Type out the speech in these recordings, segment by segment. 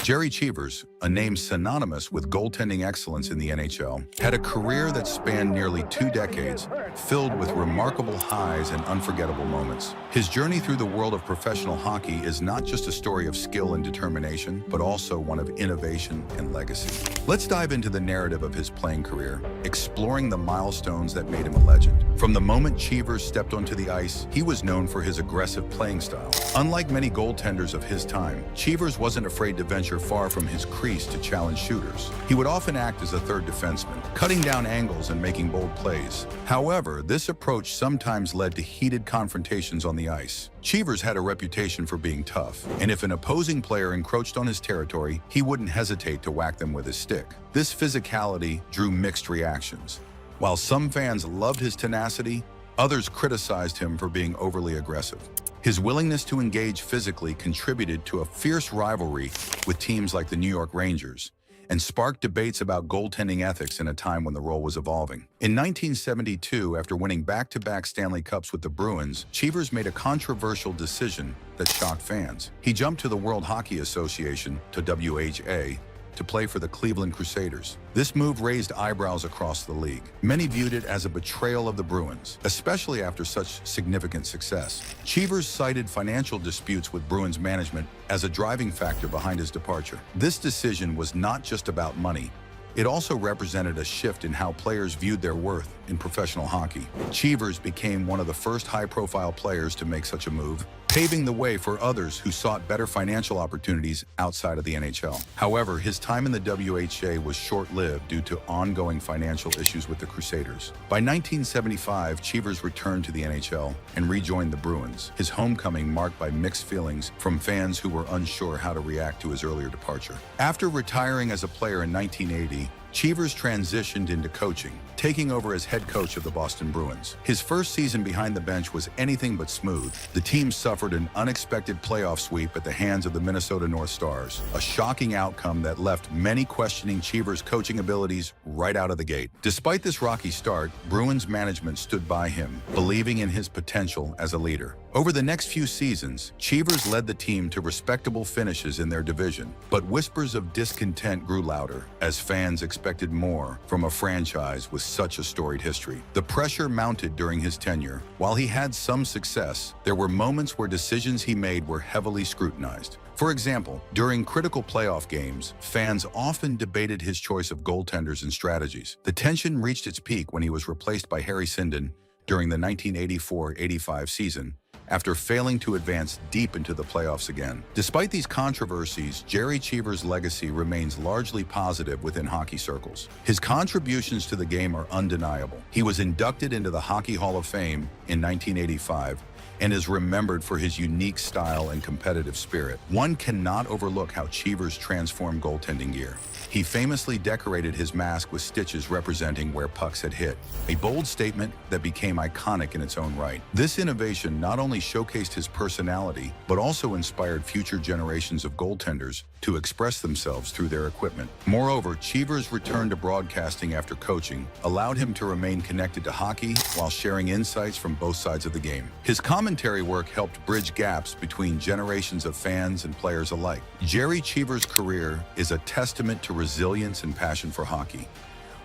Jerry Cheevers, a name synonymous with goaltending excellence in the NHL, had a career that spanned nearly 2 decades, filled with remarkable highs and unforgettable moments. His journey through the world of professional hockey is not just a story of skill and determination, but also one of innovation and legacy. Let's dive into the narrative of his playing career, exploring the milestones that made him a legend. From the moment Cheevers stepped onto the ice, he was known for his aggressive playing style. Unlike many goaltenders of his time, Cheevers wasn't afraid to venture far from his crease to challenge shooters. He would often act as a third defenseman, cutting down angles and making bold plays. However, this approach sometimes led to heated confrontations on the ice. Cheevers had a reputation for being tough, and if an opposing player encroached on his territory, he wouldn't hesitate to whack them with his stick. This physicality drew mixed reactions. While some fans loved his tenacity, others criticized him for being overly aggressive. His willingness to engage physically contributed to a fierce rivalry with teams like the New York Rangers and sparked debates about goaltending ethics in a time when the role was evolving. In 1972, after winning back-to-back Stanley Cups with the Bruins, Cheevers made a controversial decision that shocked fans. He jumped to the World Hockey Association, to WHA, to play for the Cleveland Crusaders. This move raised eyebrows across the league. Many viewed it as a betrayal of the Bruins, especially after such significant success. Cheevers cited financial disputes with Bruins management as a driving factor behind his departure. This decision was not just about money. It also represented a shift in how players viewed their worth in professional hockey. Cheevers became one of the first high-profile players to make such a move, paving the way for others who sought better financial opportunities outside of the NHL. However, his time in the WHA was short-lived due to ongoing financial issues with the Crusaders. By 1975, Cheevers returned to the NHL and rejoined the Bruins, his homecoming marked by mixed feelings from fans who were unsure how to react to his earlier departure. After retiring as a player in 1980, Cheevers transitioned into coaching, taking over as head coach of the Boston Bruins. His first season behind the bench was anything but smooth. The team suffered an unexpected playoff sweep at the hands of the Minnesota North Stars, a shocking outcome that left many questioning Cheevers' coaching abilities right out of the gate. Despite this rocky start, Bruins management stood by him, believing in his potential as a leader. Over the next few seasons, Cheevers led the team to respectable finishes in their division, but whispers of discontent grew louder as fans expected more from a franchise with such a storied history. The pressure mounted during his tenure. While he had some success, there were moments where decisions he made were heavily scrutinized. For example, during critical playoff games, fans often debated his choice of goaltenders and strategies. The tension reached its peak when he was replaced by Harry Sinden during the 1984-85 season, after failing to advance deep into the playoffs again. Despite these controversies, Jerry Cheevers' legacy remains largely positive within hockey circles. His contributions to the game are undeniable. He was inducted into the Hockey Hall of Fame in 1985 and is remembered for his unique style and competitive spirit. One cannot overlook how Cheevers transformed goaltending gear. He famously decorated his mask with stitches representing where pucks had hit, a bold statement that became iconic in its own right. This innovation not only showcased his personality, but also inspired future generations of goaltenders to express themselves through their equipment. Moreover, Cheevers' return to broadcasting after coaching allowed him to remain connected to hockey while sharing insights from both sides of the game. His commentary work helped bridge gaps between generations of fans and players alike. Jerry Cheevers' career is a testament to resilience and passion for hockey.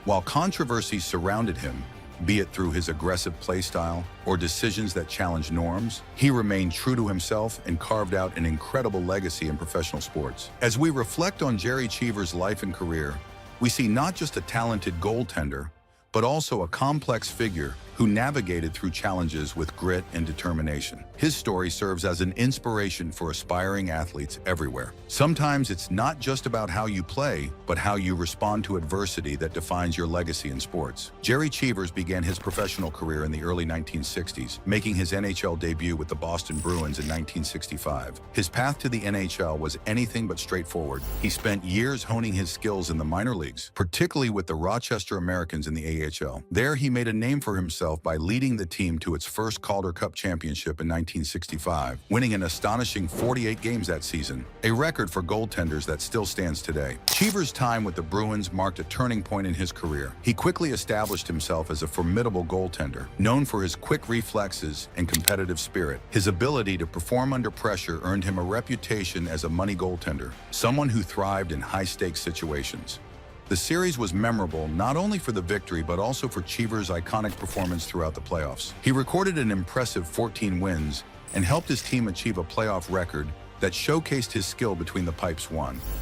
While controversies surrounded him, be it through his aggressive play style or decisions that challenged norms, he remained true to himself and carved out an incredible legacy in professional sports. As we reflect on Jerry Cheevers' life and career, we see not just a talented goaltender, but also a complex figure who navigated through challenges with grit and determination. His story serves as an inspiration for aspiring athletes everywhere. Sometimes it's not just about how you play, but how you respond to adversity that defines your legacy in sports. Jerry Cheevers began his professional career in the early 1960s, making his NHL debut with the Boston Bruins in 1965. His path to the NHL was anything but straightforward. He spent years honing his skills in the minor leagues, particularly with the Rochester Americans in the AHL. There, he made a name for himself himself by leading the team to its first Calder Cup championship in 1965, winning an astonishing 48 games that season, a record for goaltenders that still stands today. Cheevers' time with the Bruins marked a turning point in his career. He quickly established himself as a formidable goaltender, known for his quick reflexes and competitive spirit. His ability to perform under pressure earned him a reputation as a money goaltender, someone who thrived in high-stakes situations. The series was memorable not only for the victory but also for Cheevers' iconic performance throughout the playoffs. He recorded an impressive 14 wins and helped his team achieve a playoff record that showcased his skill between the pipes.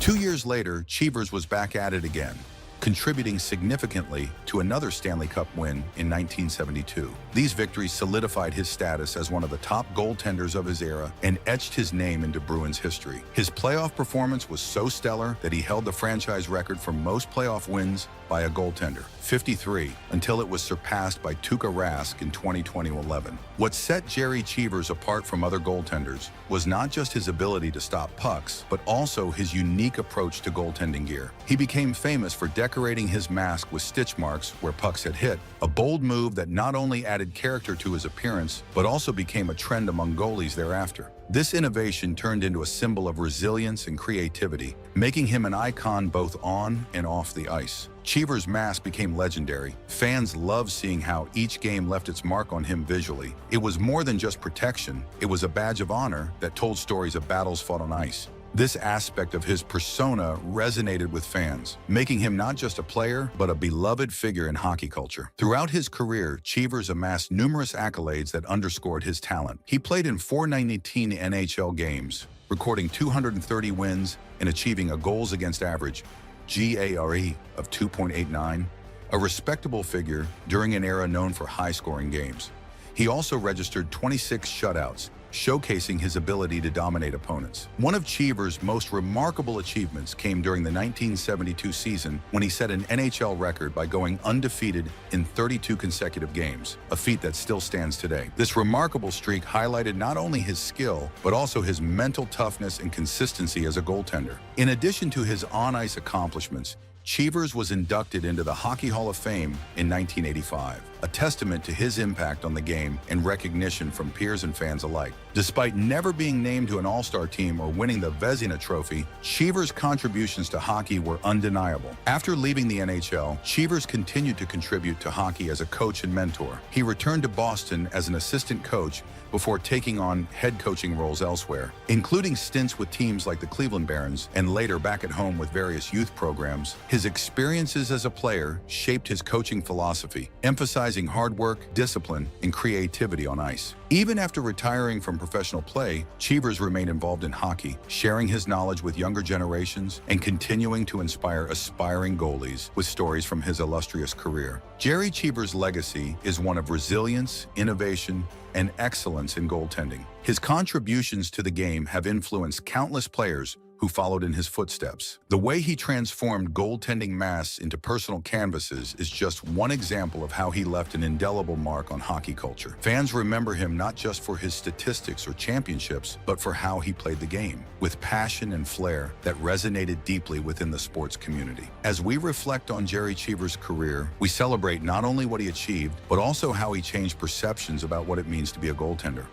2 years later, Cheevers was back at it again, contributing significantly to another Stanley Cup win in 1972. These victories solidified his status as one of the top goaltenders of his era and etched his name into Bruins history. His playoff performance was so stellar that he held the franchise record for most playoff wins by a goaltender, 53, until it was surpassed by Tuukka Rask in 2011. What set Gerry Cheevers apart from other goaltenders was not just his ability to stop pucks, but also his unique approach to goaltending gear. He became famous for decorating his mask with stitch marks where pucks had hit, a bold move that not only added character to his appearance, but also became a trend among goalies thereafter. This innovation turned into a symbol of resilience and creativity, making him an icon both on and off the ice. Cheevers' mask became legendary. Fans loved seeing how each game left its mark on him visually. It was more than just protection, it was a badge of honor that told stories of battles fought on ice. This aspect of his persona resonated with fans, making him not just a player, but a beloved figure in hockey culture. Throughout his career, Cheevers amassed numerous accolades that underscored his talent. He played in 419 NHL games, recording 230 wins and achieving a goals against average, GARE, of 2.89, a respectable figure during an era known for high-scoring games. He also registered 26 shutouts, showcasing his ability to dominate opponents. One of Cheevers' most remarkable achievements came during the 1972 season when he set an NHL record by going undefeated in 32 consecutive games, a feat that still stands today. This remarkable streak highlighted not only his skill, but also his mental toughness and consistency as a goaltender. In addition to his on-ice accomplishments, Cheevers was inducted into the Hockey Hall of Fame in 1985, a testament to his impact on the game and recognition from peers and fans alike. Despite never being named to an All-Star team or winning the Vezina Trophy, Cheevers' contributions to hockey were undeniable. After leaving the NHL, Cheevers continued to contribute to hockey as a coach and mentor. He returned to Boston as an assistant coach before taking on head coaching roles elsewhere, including stints with teams like the Cleveland Barons and later back at home with various youth programs. His experiences as a player shaped his coaching philosophy, emphasizing hard work, discipline, and creativity on ice. Even after retiring from professional play, Cheevers remained involved in hockey, sharing his knowledge with younger generations and continuing to inspire aspiring goalies with stories from his illustrious career. Gerry Cheevers' legacy is one of resilience, innovation, and excellence in goaltending. His contributions to the game have influenced countless players who followed in his footsteps. The way he transformed goaltending masks into personal canvases is just one example of how he left an indelible mark on hockey culture. Fans remember him not just for his statistics or championships, but for how he played the game, with passion and flair that resonated deeply within the sports community. As we reflect on Gerry Cheevers' career, we celebrate not only what he achieved, but also how he changed perceptions about what it means to be a goaltender.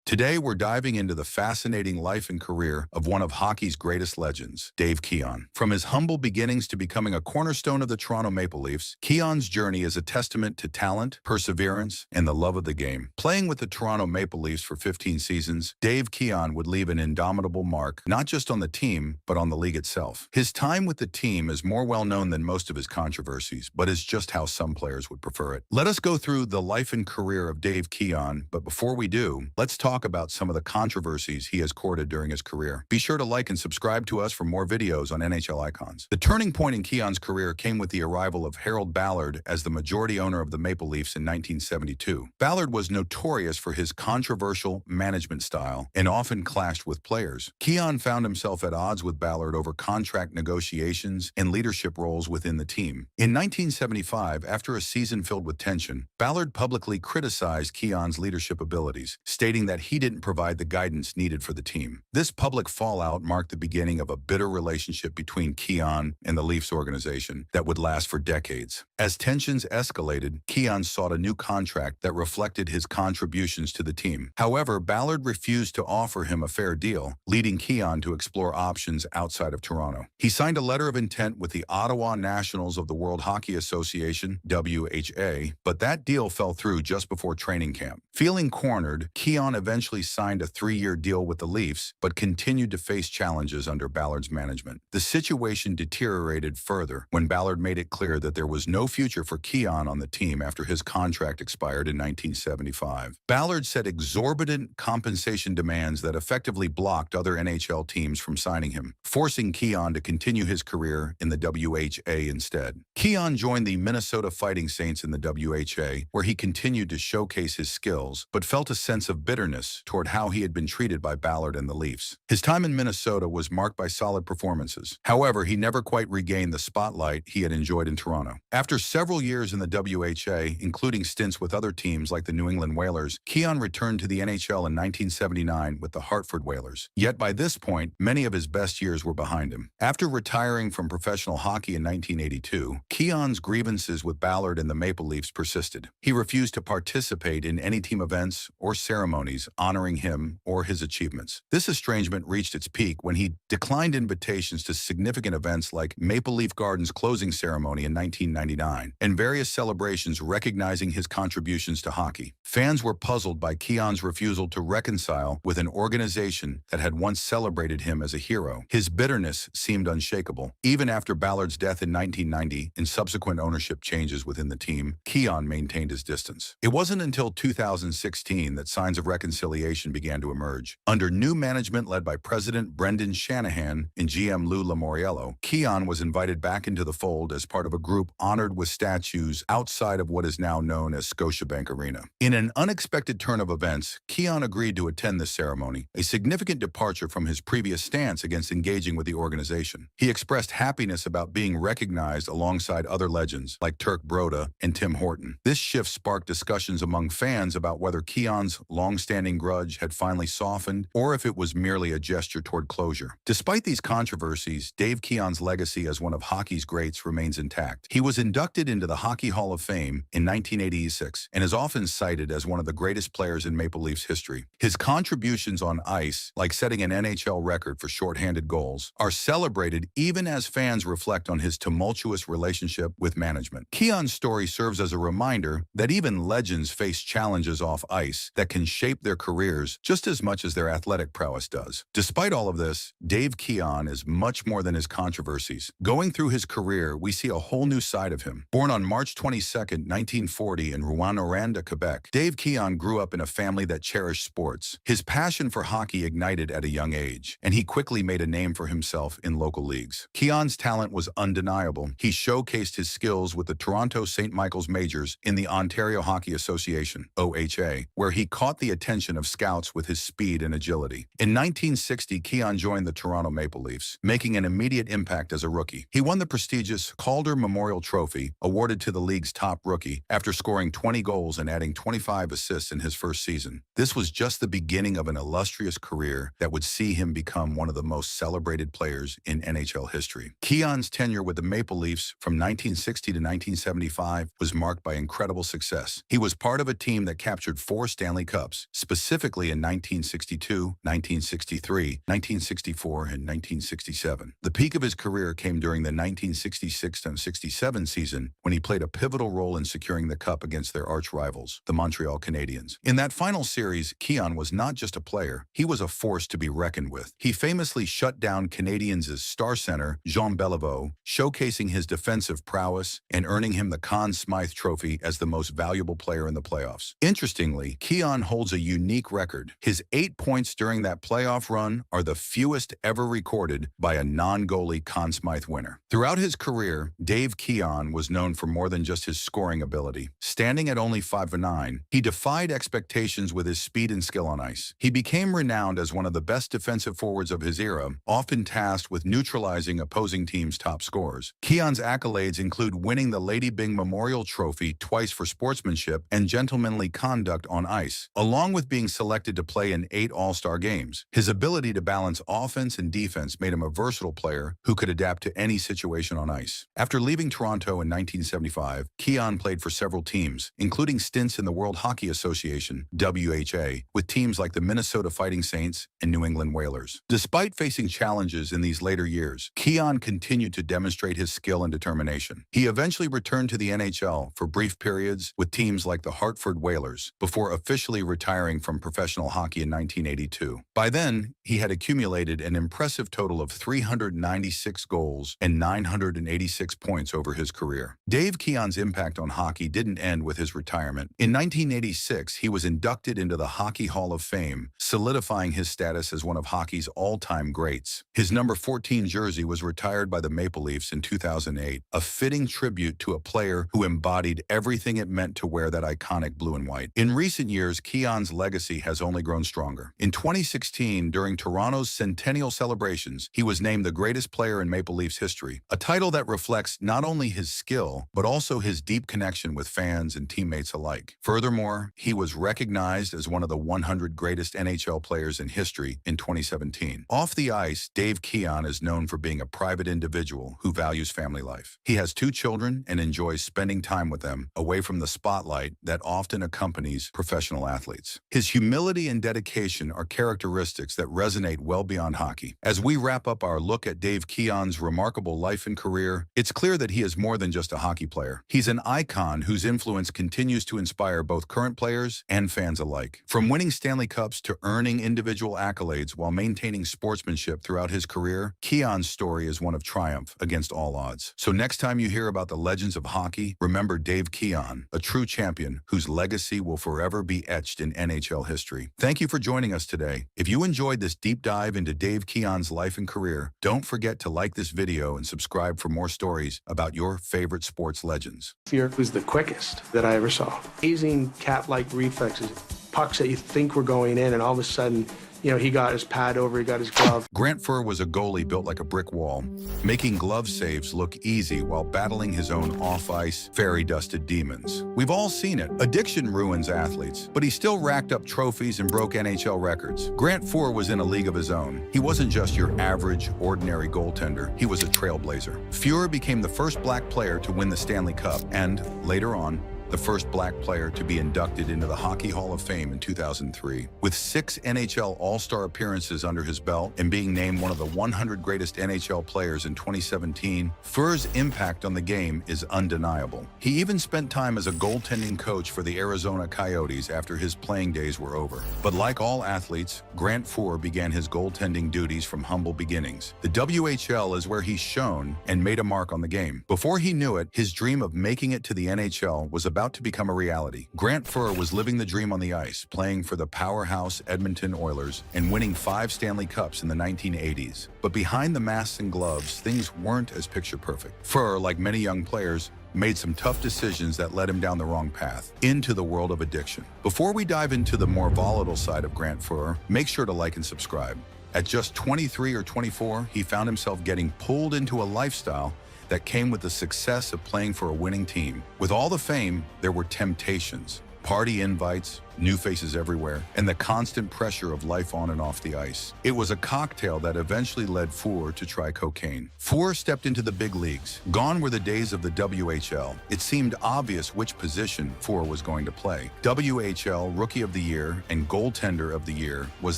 Today, we're diving into the fascinating life and career of one of hockey's greatest legends, Dave Keon. From his humble beginnings to becoming a cornerstone of the Toronto Maple Leafs, Keon's journey is a testament to talent, perseverance, and the love of the game. Playing with the Toronto Maple Leafs for 15 seasons, Dave Keon would leave an indomitable mark, not just on the team, but on the league itself. His time with the team is more well-known than most of his controversies, but is just how some players would prefer it. Let us go through the life and career of Dave Keon, but before we do, let's talk about some of the controversies he has courted during his career. Be sure to like and subscribe to us for more videos on NHL icons. The turning point in Keon's career came with the arrival of Harold Ballard as the majority owner of the Maple Leafs in 1972. Ballard was notorious for his controversial management style and often clashed with players. Keon found himself at odds with Ballard over contract negotiations and leadership roles within the team. In 1975, after a season filled with tension, Ballard publicly criticized Keon's leadership abilities, stating that he didn't provide the guidance needed for the team. This public fallout marked the beginning of a bitter relationship between Keon and the Leafs organization that would last for decades. As tensions escalated, Keon sought a new contract that reflected his contributions to the team. However, Ballard refused to offer him a fair deal, leading Keon to explore options outside of Toronto. He signed a letter of intent with the Ottawa Nationals of the World Hockey Association, WHA, but that deal fell through just before training camp. Feeling cornered, Keon eventually signed a 3-year deal with the Leafs, but continued to face challenges under Ballard's management. The situation deteriorated further when Ballard made it clear that there was no future for Keon on the team after his contract expired in 1975. Ballard set exorbitant compensation demands that effectively blocked other NHL teams from signing him, forcing Keon to continue his career in the WHA instead. Keon joined the Minnesota Fighting Saints in the WHA, where he continued to showcase his skills, but felt a sense of bitterness toward how he had been treated by Ballard and the Leafs. His time in Minnesota was marked by solid performances. However, he never quite regained the spotlight he had enjoyed in Toronto. After several years in the WHA, including stints with other teams like the New England Whalers, Keon returned to the NHL in 1979 with the Hartford Whalers. Yet by this point, many of his best years were behind him. After retiring from professional hockey in 1982, Keon's grievances with Ballard and the Maple Leafs persisted. He refused to participate in any team events or ceremonies honoring him or his achievements. This estrangement reached its peak when he declined invitations to significant events like Maple Leaf Gardens' closing ceremony in 1999 and various celebrations recognizing his contributions to hockey. Fans were puzzled by Keon's refusal to reconcile with an organization that had once celebrated him as a hero. His bitterness seemed unshakable. Even after Ballard's death in 1990 and subsequent ownership changes within the team, Keon maintained his distance. It wasn't until 2016 that signs of reconciliation began to emerge. Under new management led by President Brendan Shanahan and GM Lou Lamoriello, Keon was invited back into the fold as part of a group honored with statues outside of what is now known as Scotiabank Arena. In an unexpected turn of events, Keon agreed to attend this ceremony, a significant departure from his previous stance against engaging with the organization. He expressed happiness about being recognized alongside other legends like Turk Broda and Tim Horton. This shift sparked discussions among fans about whether Keon's long-standing grudge had finally softened or if it was merely a gesture toward closure. Despite these controversies, Dave Keon's legacy as one of hockey's greats remains intact. He was inducted into the Hockey Hall of Fame in 1986 and is often cited as one of the greatest players in Maple Leafs history. His contributions on ice, like setting an NHL record for shorthanded goals, are celebrated even as fans reflect on his tumultuous relationship with management. Keon's story serves as a reminder that even legends face challenges off ice that can shape their careers just as much as their athletic prowess does. Despite all of this, Dave Keon is much more than his controversies. Going through his career, we see a whole new side of him. Born on March 22, 1940 in Rouyn-Noranda, Quebec, Dave Keon grew up in a family that cherished sports. His passion for hockey ignited at a young age, and he quickly made a name for himself in local leagues. Keon's talent was undeniable. He showcased his skills with the Toronto St. Michael's Majors in the Ontario Hockey Association, OHA, where he caught the attention of scouts with his speed and agility. In 1960, Keon joined the Toronto Maple Leafs, making an immediate impact as a rookie. He won the prestigious Calder Memorial Trophy, awarded to the league's top rookie, after scoring 20 goals and adding 25 assists in his first season. This was just the beginning of an illustrious career that would see him become one of the most celebrated players in NHL history. Keon's tenure with the Maple Leafs from 1960 to 1975 was marked by incredible success. He was part of a team that captured 4 Stanley Cups, specifically in 1962, 1963, 1964, and 1967. The peak of his career came during the 1966-67 season when he played a pivotal role in securing the cup against their arch rivals, the Montreal Canadiens. In that final series, Keon was not just a player, he was a force to be reckoned with. He famously shut down Canadiens' star center, Jean Beliveau, showcasing his defensive prowess and earning him the Conn Smythe Trophy as the most valuable player in the playoffs. Interestingly, Keon holds a unique record. His 8 points during that playoff run are the fewest ever recorded by a non-goalie Conn Smythe winner. Throughout his career, Dave Keon was known for more than just his scoring ability. Standing at only 5'9", he defied expectations with his speed and skill on ice. He became renowned as one of the best defensive forwards of his era, often tasked with neutralizing opposing teams' top scorers. Keon's accolades include winning the Lady Byng Memorial Trophy twice for sportsmanship and gentlemanly conduct on ice, along with being selected to play in 8 All-Star games. His ability to balance offense and defense made him a versatile player who could adapt to any situation on ice. After leaving Toronto in 1975, Keon played for several teams, including stints in the World Hockey Association, WHA, with teams like the Minnesota Fighting Saints and New England Whalers. Despite facing challenges in these later years, Keon continued to demonstrate his skill and determination. He eventually returned to the NHL for brief periods with teams like the Hartford Whalers, before officially retiring from professional hockey in 1982. By then, he had accumulated an impressive total of 396 goals and 986 points over his career. Dave Keon's impact on hockey didn't end with his retirement. In 1986, he was inducted into the Hockey Hall of Fame, solidifying his status as one of hockey's all-time greats. His number 14 jersey was retired by the Maple Leafs in 2008, a fitting tribute to a player who embodied everything it meant to wear that iconic blue and white. In recent years, Keon's legacy has only grown stronger. In 2016, during Toronto's centennial celebrations, he was named the greatest player in Maple Leafs history, a title that reflects not only his skill, but also his deep connection with fans and teammates alike. Furthermore, he was recognized as one of the 100 greatest NHL players in history in 2017. Off the ice, Dave Keon is known for being a private individual who values family life. He has 2 children and enjoys spending time with them away from the spotlight that often accompanies professional athletes. His humility and dedication are characteristics that resonate well beyond hockey. As we wrap up our look at Dave Keon's remarkable life and career, it's clear that he is more than just a hockey player. He's an icon whose influence continues to inspire both current players and fans alike. From winning Stanley Cups to earning individual accolades while maintaining sportsmanship throughout his career, Keon's story is one of triumph against all odds. So next time you hear about the legends of hockey, remember Dave Keon, a true champion whose legacy will forever be etched in NHL history. Thank you for joining us today. If you enjoyed this deep dive into Dave Keon's life and career, don't forget to like this video and subscribe for more stories about your favorite sports legends. Fuhr was the quickest that I ever saw. Amazing cat-like reflexes, pucks that you think were going in, and all of a sudden, he got his pad over, he got his glove. Grant Fuhr was a goalie built like a brick wall, making glove saves look easy while battling his own off-ice, fairy-dusted demons. We've all seen it. Addiction ruins athletes, but he still racked up trophies and broke NHL records. Grant Fuhr was in a league of his own. He wasn't just your average, ordinary goaltender. He was a trailblazer. Fuhr became the first black player to win the Stanley Cup and, later on, the first black player to be inducted into the Hockey Hall of Fame in 2003. With 6 NHL All-Star appearances under his belt and being named one of the 100 greatest NHL players in 2017, Fuhr's impact on the game is undeniable. He even spent time as a goaltending coach for the Arizona Coyotes after his playing days were over. But like all athletes, Grant Fuhr began his goaltending duties from humble beginnings. The WHL is where he shone and made a mark on the game. Before he knew it, his dream of making it to the NHL was about to become a reality. Grant Fuhr was living the dream on the ice, playing for the powerhouse Edmonton Oilers and winning 5 Stanley Cups in the 1980s. But behind the masks and gloves, things weren't as picture perfect. Fuhr, like many young players, made some tough decisions that led him down the wrong path, into the world of addiction. Before we dive into the more volatile side of Grant Fuhr, make sure to like and subscribe. At just 23 or 24, he found himself getting pulled into a lifestyle that came with the success of playing for a winning team. With all the fame, there were temptations, party invites, new faces everywhere, and the constant pressure of life on and off the ice. It was a cocktail that eventually led Fuhr to try cocaine. Fuhr stepped into the big leagues. Gone were the days of the WHL. It seemed obvious which position Fuhr was going to play. WHL Rookie of the Year and Goaltender of the Year was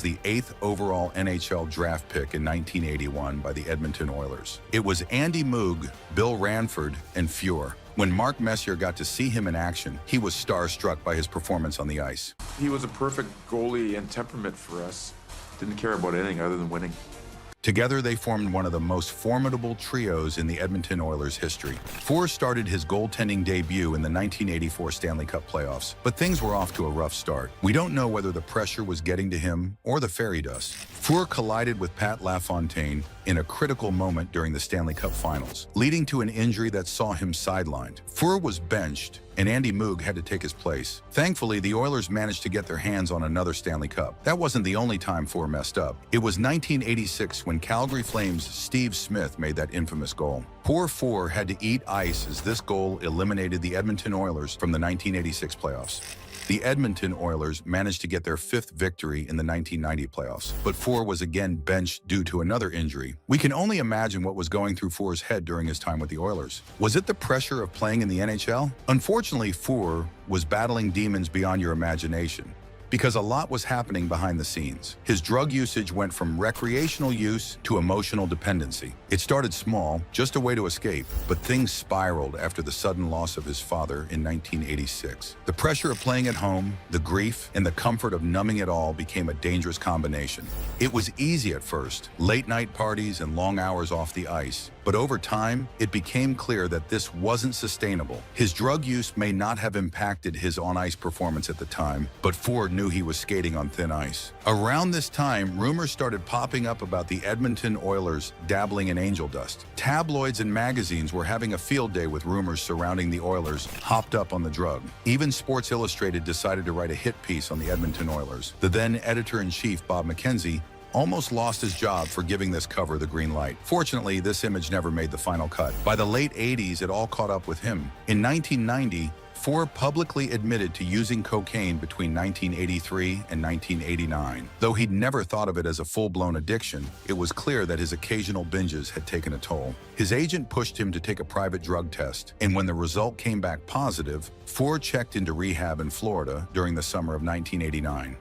the 8th overall NHL draft pick in 1981 by the Edmonton Oilers. It was Andy Moog, Bill Ranford, and Fuhr. When Mark Messier got to see him in action, he was starstruck by his performance on the ice. He was a perfect goalie and temperament for us. Didn't care about anything other than winning. Together, they formed one of the most formidable trios in the Edmonton Oilers' history. Fuhr started his goaltending debut in the 1984 Stanley Cup playoffs, but things were off to a rough start. We don't know whether the pressure was getting to him or the fairy dust. Fuhr collided with Pat LaFontaine in a critical moment during the Stanley Cup Finals, leading to an injury that saw him sidelined. Fuhr was benched, and Andy Moog had to take his place. Thankfully, the Oilers managed to get their hands on another Stanley Cup. That wasn't the only time Fuhr messed up. It was 1986 when Calgary Flames' Steve Smith made that infamous goal. Poor Fuhr had to eat ice as this goal eliminated the Edmonton Oilers from the 1986 playoffs. The Edmonton Oilers managed to get their 5th victory in the 1990 playoffs, but Fuhr was again benched due to another injury. We can only imagine what was going through Fuhr's head during his time with the Oilers. Was it the pressure of playing in the NHL? Unfortunately, Fuhr was battling demons beyond your imagination, because a lot was happening behind the scenes. His drug usage went from recreational use to emotional dependency. It started small, just a way to escape, but things spiraled after the sudden loss of his father in 1986. The pressure of playing at home, the grief, and the comfort of numbing it all became a dangerous combination. It was easy at first, late-night parties and long hours off the ice, but over time, it became clear that this wasn't sustainable. His drug use may not have impacted his on-ice performance at the time, but Fuhr knew he was skating on thin ice. Around this time, rumors started popping up about the Edmonton Oilers dabbling in angel dust. Tabloids and magazines were having a field day with rumors surrounding the Oilers hopped up on the drug. Even Sports Illustrated decided to write a hit piece on the Edmonton Oilers. The then editor-in-chief, Bob McKenzie, almost lost his job for giving this cover the green light. Fortunately, this image never made the final cut. By the late 80s, it all caught up with him. In 1990, Fuhr publicly admitted to using cocaine between 1983 and 1989. Though he'd never thought of it as a full-blown addiction, it was clear that his occasional binges had taken a toll. His agent pushed him to take a private drug test, and when the result came back positive, Fuhr checked into rehab in Florida during the summer of 1989.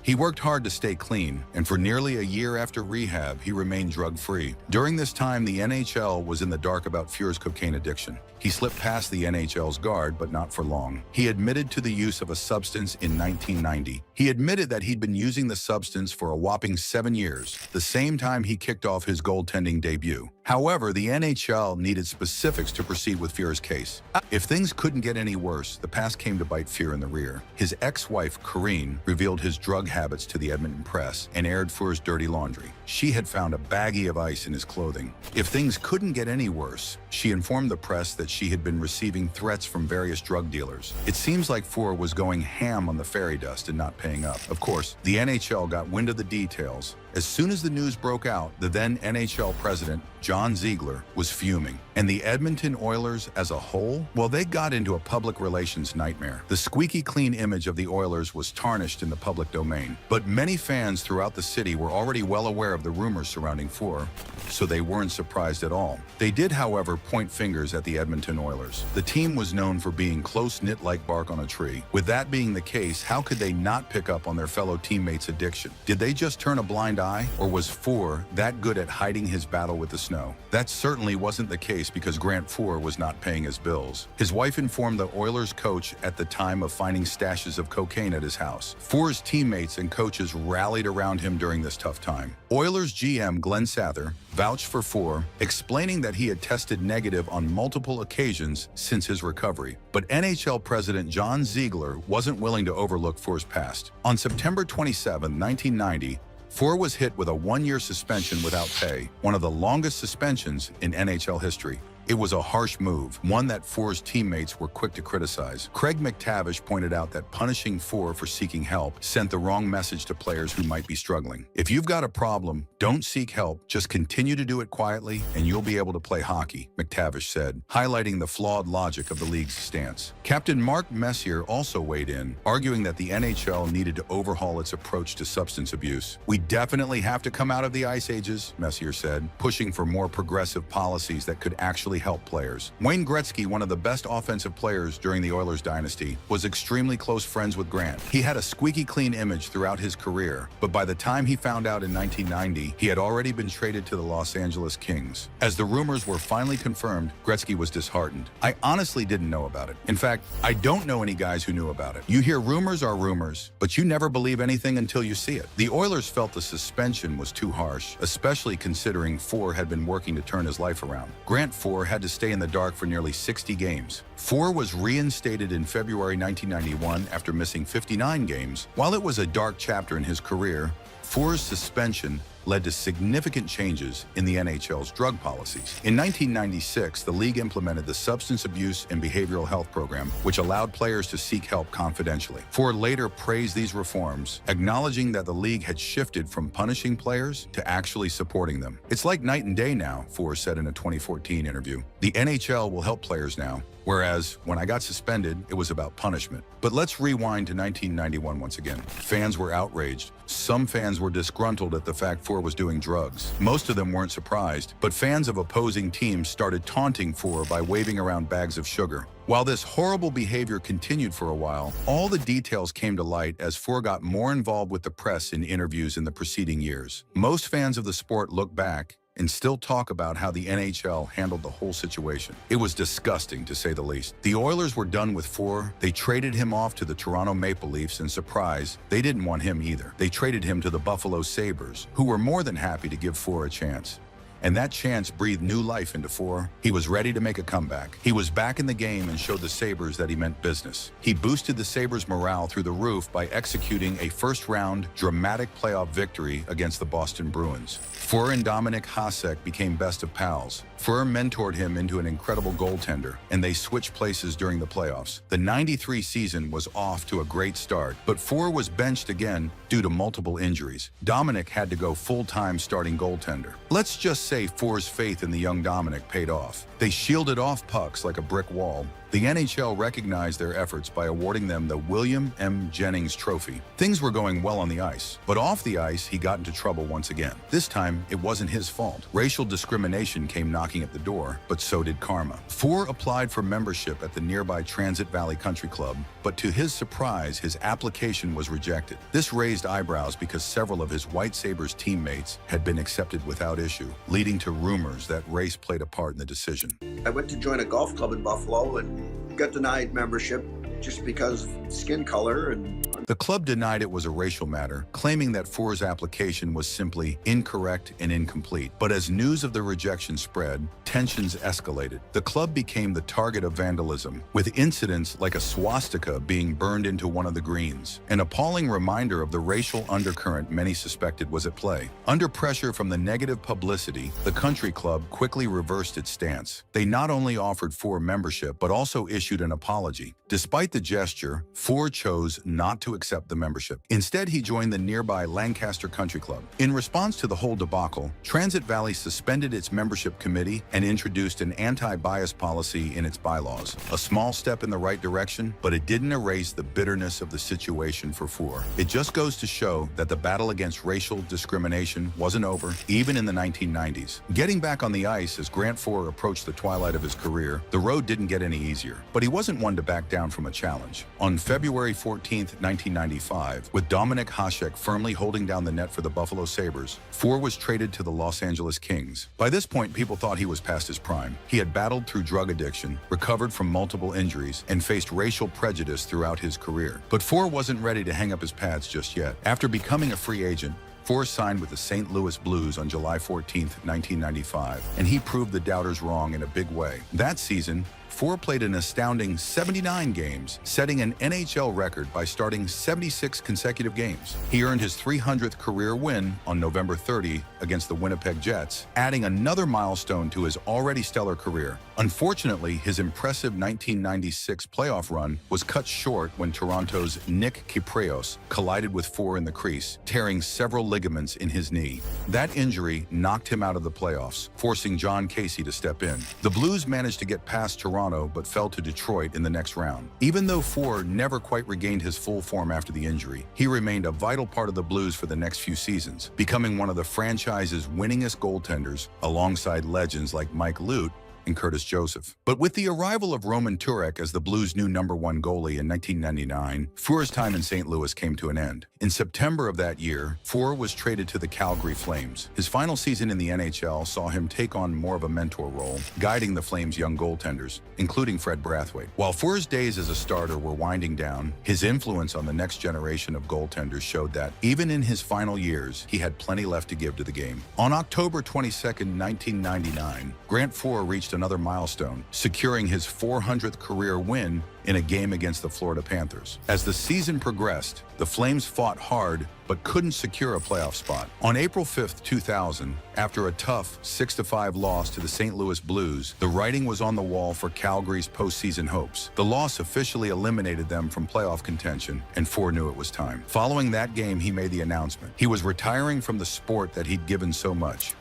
He worked hard to stay clean, and for nearly a year after rehab, he remained drug-free. During this time, the NHL was in the dark about Fuhr's cocaine addiction. He slipped past the NHL's guard, but not for long. He admitted to the use of a substance in 1990. He admitted that he'd been using the substance for a whopping 7 years, the same time he kicked off his goaltending debut. However, the NHL needed specifics to proceed with Fuhr's case. If things couldn't get any worse, the past came to bite Fuhr in the rear. His ex-wife, Corinne, revealed his drug habits to the Edmonton press and aired Fuhr's dirty laundry. She had found a baggie of ice in his clothing. If things couldn't get any worse, she informed the press that she had been receiving threats from various drug dealers. It seems like Fuhr was going ham on the fairy dust and not paying up. Of course, the NHL got wind of the details. As soon as the news broke out, the then NHL president, John Ziegler, was fuming. And the Edmonton Oilers as a whole? Well, they got into a public relations nightmare. The squeaky clean image of the Oilers was tarnished in the public domain. But many fans throughout the city were already well aware of the rumors surrounding Fuhr, so they weren't surprised at all. They did, however, point fingers at the Edmonton Oilers. The team was known for being close-knit like bark on a tree. With that being the case, how could they not pick up on their fellow teammates' addiction? Did they just turn a blind eye, or was Fuhr that good at hiding his battle with the snow? That certainly wasn't the case because Grant Fuhr was not paying his bills. His wife informed the Oilers coach at the time of finding stashes of cocaine at his house. Fuhr's teammates and coaches rallied around him during this tough time. Oilers GM Glenn Sather vouched for Fuhr, explaining that he had tested negative on multiple occasions since his recovery. But NHL President John Ziegler wasn't willing to overlook Fuhr's past. On September 27, 1990, Fuhr was hit with a 1-year suspension without pay, one of the longest suspensions in NHL history. It was a harsh move, one that Fuhr's teammates were quick to criticize. Craig McTavish pointed out that punishing Fuhr for seeking help sent the wrong message to players who might be struggling. If you've got a problem, don't seek help, just continue to do it quietly and you'll be able to play hockey, McTavish said, highlighting the flawed logic of the league's stance. Captain Mark Messier also weighed in, arguing that the NHL needed to overhaul its approach to substance abuse. We definitely have to come out of the ice ages, Messier said, pushing for more progressive policies that could actually help players. Wayne Gretzky, one of the best offensive players during the Oilers dynasty, was extremely close friends with Grant. He had a squeaky clean image throughout his career, but by the time he found out in 1990, he had already been traded to the Los Angeles Kings. As the rumors were finally confirmed, Gretzky was disheartened. I honestly didn't know about it. In fact, I don't know any guys who knew about it. You hear rumors are rumors, but you never believe anything until you see it. The Oilers felt the suspension was too harsh, especially considering Fuhr had been working to turn his life around. Grant Fuhr had to stay in the dark for nearly 60 games. Fuhr was reinstated in February 1991 after missing 59 games. While it was a dark chapter in his career, Fuhr's suspension led to significant changes in the NHL's drug policies. In 1996, the league implemented the Substance Abuse and Behavioral Health Program, which allowed players to seek help confidentially. Fuhr later praised these reforms, acknowledging that the league had shifted from punishing players to actually supporting them. It's like night and day now, Fuhr said in a 2014 interview. The NHL will help players now. Whereas, when I got suspended, it was about punishment. But let's rewind to 1991 once again. Fans were outraged. Some fans were disgruntled at the fact Fuhr was doing drugs. Most of them weren't surprised, but fans of opposing teams started taunting Fuhr by waving around bags of sugar. While this horrible behavior continued for a while, all the details came to light as Fuhr got more involved with the press in interviews in the preceding years. Most fans of the sport look back and still talk about how the NHL handled the whole situation. It was disgusting, to say the least. The Oilers were done with Fuhr. They traded him off to the Toronto Maple Leafs, and surprise, they didn't want him either. They traded him to the Buffalo Sabres, who were more than happy to give Fuhr a chance. And that chance breathed new life into Fuhr. He was ready to make a comeback. He was back in the game and showed the Sabres that he meant business. He boosted the Sabres' morale through the roof by executing a first-round, dramatic playoff victory against the Boston Bruins. Fuhr and Dominik Hasek became best of pals. Fuhr mentored him into an incredible goaltender, and they switched places during the playoffs. The '93 season was off to a great start, but Fuhr was benched again due to multiple injuries. Dominik had to go full-time starting goaltender. Let's just say Fuhr's faith in the young Dominik paid off. They shielded off pucks like a brick wall. The NHL recognized their efforts by awarding them the William M. Jennings Trophy. Things were going well on the ice, but off the ice, he got into trouble once again. This time, it wasn't his fault. Racial discrimination came knocking at the door, but so did karma. Fuhr applied for membership at the nearby Transit Valley Country Club, but to his surprise, his application was rejected. This raised eyebrows because several of his White Sabres teammates had been accepted without issue, leading to rumors that race played a part in the decision. I went to join a golf club in Buffalo and got denied membership just because of skin color. And the club denied it was a racial matter, claiming that Fuhr's application was simply incorrect and incomplete. But as news of the rejection spread, tensions escalated. The club became the target of vandalism, with incidents like a swastika being burned into one of the greens, an appalling reminder of the racial undercurrent many suspected was at play. Under pressure from the negative publicity, the country club quickly reversed its stance. They not only offered Fuhr membership, but also issued an apology. Despite the gesture, Fuhr chose not to accept the membership. Instead, he joined the nearby Lancaster Country Club. In response to the whole debacle, Transit Valley suspended its membership committee and introduced an anti-bias policy in its bylaws. A small step in the right direction, but it didn't erase the bitterness of the situation for Fuhr. It just goes to show that the battle against racial discrimination wasn't over, even in the 1990s. Getting back on the ice as Grant Fuhr approached the twilight of his career, the road didn't get any easier, but he wasn't one to back down from a challenge. On February 14, 1995, with Dominik Hasek firmly holding down the net for the Buffalo Sabres, Fuhr was traded to the Los Angeles Kings. By this point, people thought he was past his prime. He had battled through drug addiction, recovered from multiple injuries, and faced racial prejudice throughout his career. But Fuhr wasn't ready to hang up his pads just yet. After becoming a free agent, Fuhr signed with the St. Louis Blues on July 14, 1995, and he proved the doubters wrong in a big way. That season, Fuhr played an astounding 79 games, setting an NHL record by starting 76 consecutive games. He earned his 300th career win on November 30 against the Winnipeg Jets, adding another milestone to his already stellar career. Unfortunately, his impressive 1996 playoff run was cut short when Toronto's Nick Kypreos collided with Fuhr in the crease, tearing several ligaments in his knee. That injury knocked him out of the playoffs, forcing John Casey to step in. The Blues managed to get past Toronto but fell to Detroit in the next round. Even though Fuhr never quite regained his full form after the injury, he remained a vital part of the Blues for the next few seasons, becoming one of the franchise's winningest goaltenders alongside legends like Mike Lute and Curtis Joseph. But with the arrival of Roman Turek as the Blues' new #1 goalie in 1999, Fuhr's time in St. Louis came to an end. In September of that year, Fuhr was traded to the Calgary Flames. His final season in the NHL saw him take on more of a mentor role, guiding the Flames' young goaltenders, including Fred Brathwaite. While Fuhr's days as a starter were winding down, his influence on the next generation of goaltenders showed that, even in his final years, he had plenty left to give to the game. On October 22, 1999, Grant Fuhr reached another milestone, securing his 400th career win in a game against the Florida Panthers. As the season progressed, the Flames fought hard but couldn't secure a playoff spot. On April 5, 2000, after a tough 6-5 loss to the St. Louis Blues, the writing was on the wall for Calgary's postseason hopes. The loss officially eliminated them from playoff contention, and Fuhr knew it was time. Following that game, he made the announcement. He was retiring from the sport that he'd given so much.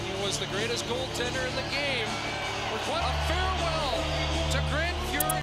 He was the greatest goaltender in the game. A farewell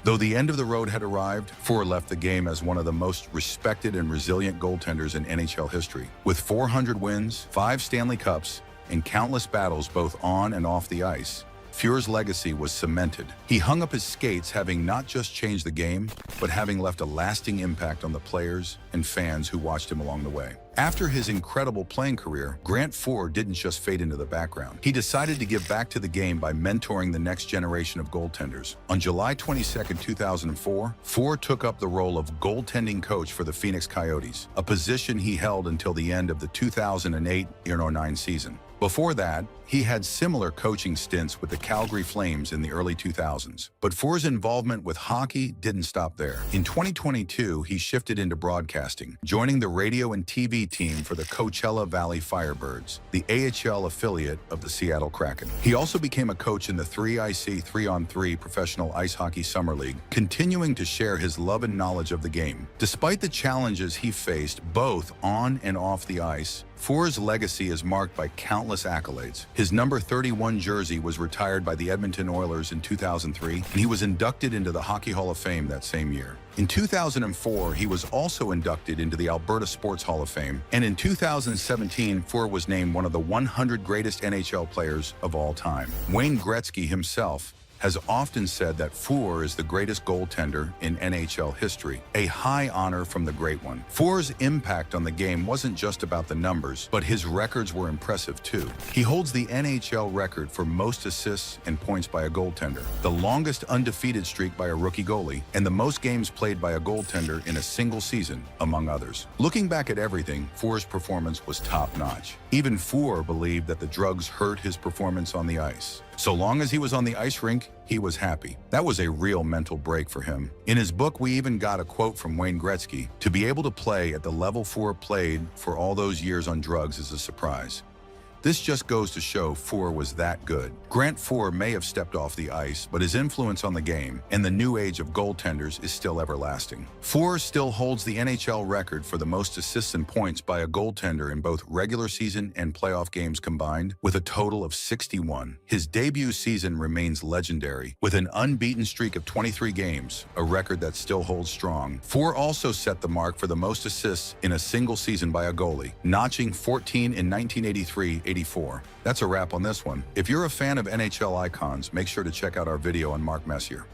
Though the end of the road had arrived, Fuhr left the game as one of the most respected and resilient goaltenders in NHL history. With 400 wins, 5 Stanley Cups, and countless battles both on and off the ice, Fuhr's legacy was cemented. He hung up his skates, having not just changed the game, but having left a lasting impact on the players and fans who watched him along the way. After his incredible playing career, Grant Fuhr didn't just fade into the background. He decided to give back to the game by mentoring the next generation of goaltenders. On July 22, 2004, Fuhr took up the role of goaltending coach for the Phoenix Coyotes, a position he held until the end of the 2008-09 season. Before that, he had similar coaching stints with the Calgary Flames in the early 2000s. But Fuhr's involvement with hockey didn't stop there. In 2022, he shifted into broadcasting, joining the radio and TV team for the Coachella Valley Firebirds, the AHL affiliate of the Seattle Kraken. He also became a coach in the 3IC 3-on-3 Professional Ice Hockey Summer League, continuing to share his love and knowledge of the game. Despite the challenges he faced both on and off the ice, Fuhr's legacy is marked by countless accolades. His number 31 jersey was retired by the Edmonton Oilers in 2003, and he was inducted into the Hockey Hall of Fame that same year. In 2004, he was also inducted into the Alberta Sports Hall of Fame, and in 2017, Fuhr was named one of the 100 greatest NHL players of all time. Wayne Gretzky himself has often said that Fuhr is the greatest goaltender in NHL history, a high honor from the great one. Fuhr's impact on the game wasn't just about the numbers, but his records were impressive too. He holds the NHL record for most assists and points by a goaltender, the longest undefeated streak by a rookie goalie, and the most games played by a goaltender in a single season, among others. Looking back at everything, Fuhr's performance was top-notch. Even Fuhr believed that the drugs hurt his performance on the ice. So long as he was on the ice rink, he was happy. That was a real mental break for him. In his book, we even got a quote from Wayne Gretzky: "To be able to play at the level Fuhr played for all those years on drugs is a surprise." This just goes to show Fuhr was that good. Grant Fuhr may have stepped off the ice, but his influence on the game and the new age of goaltenders is still everlasting. Fuhr still holds the NHL record for the most assists and points by a goaltender in both regular season and playoff games combined, with a total of 61. His debut season remains legendary, with an unbeaten streak of 23 games, a record that still holds strong. Fuhr also set the mark for the most assists in a single season by a goalie, notching 14 in 1983-84. That's a wrap on this one. If you're a fan of NHL icons, make sure to check out our video on Mark Messier.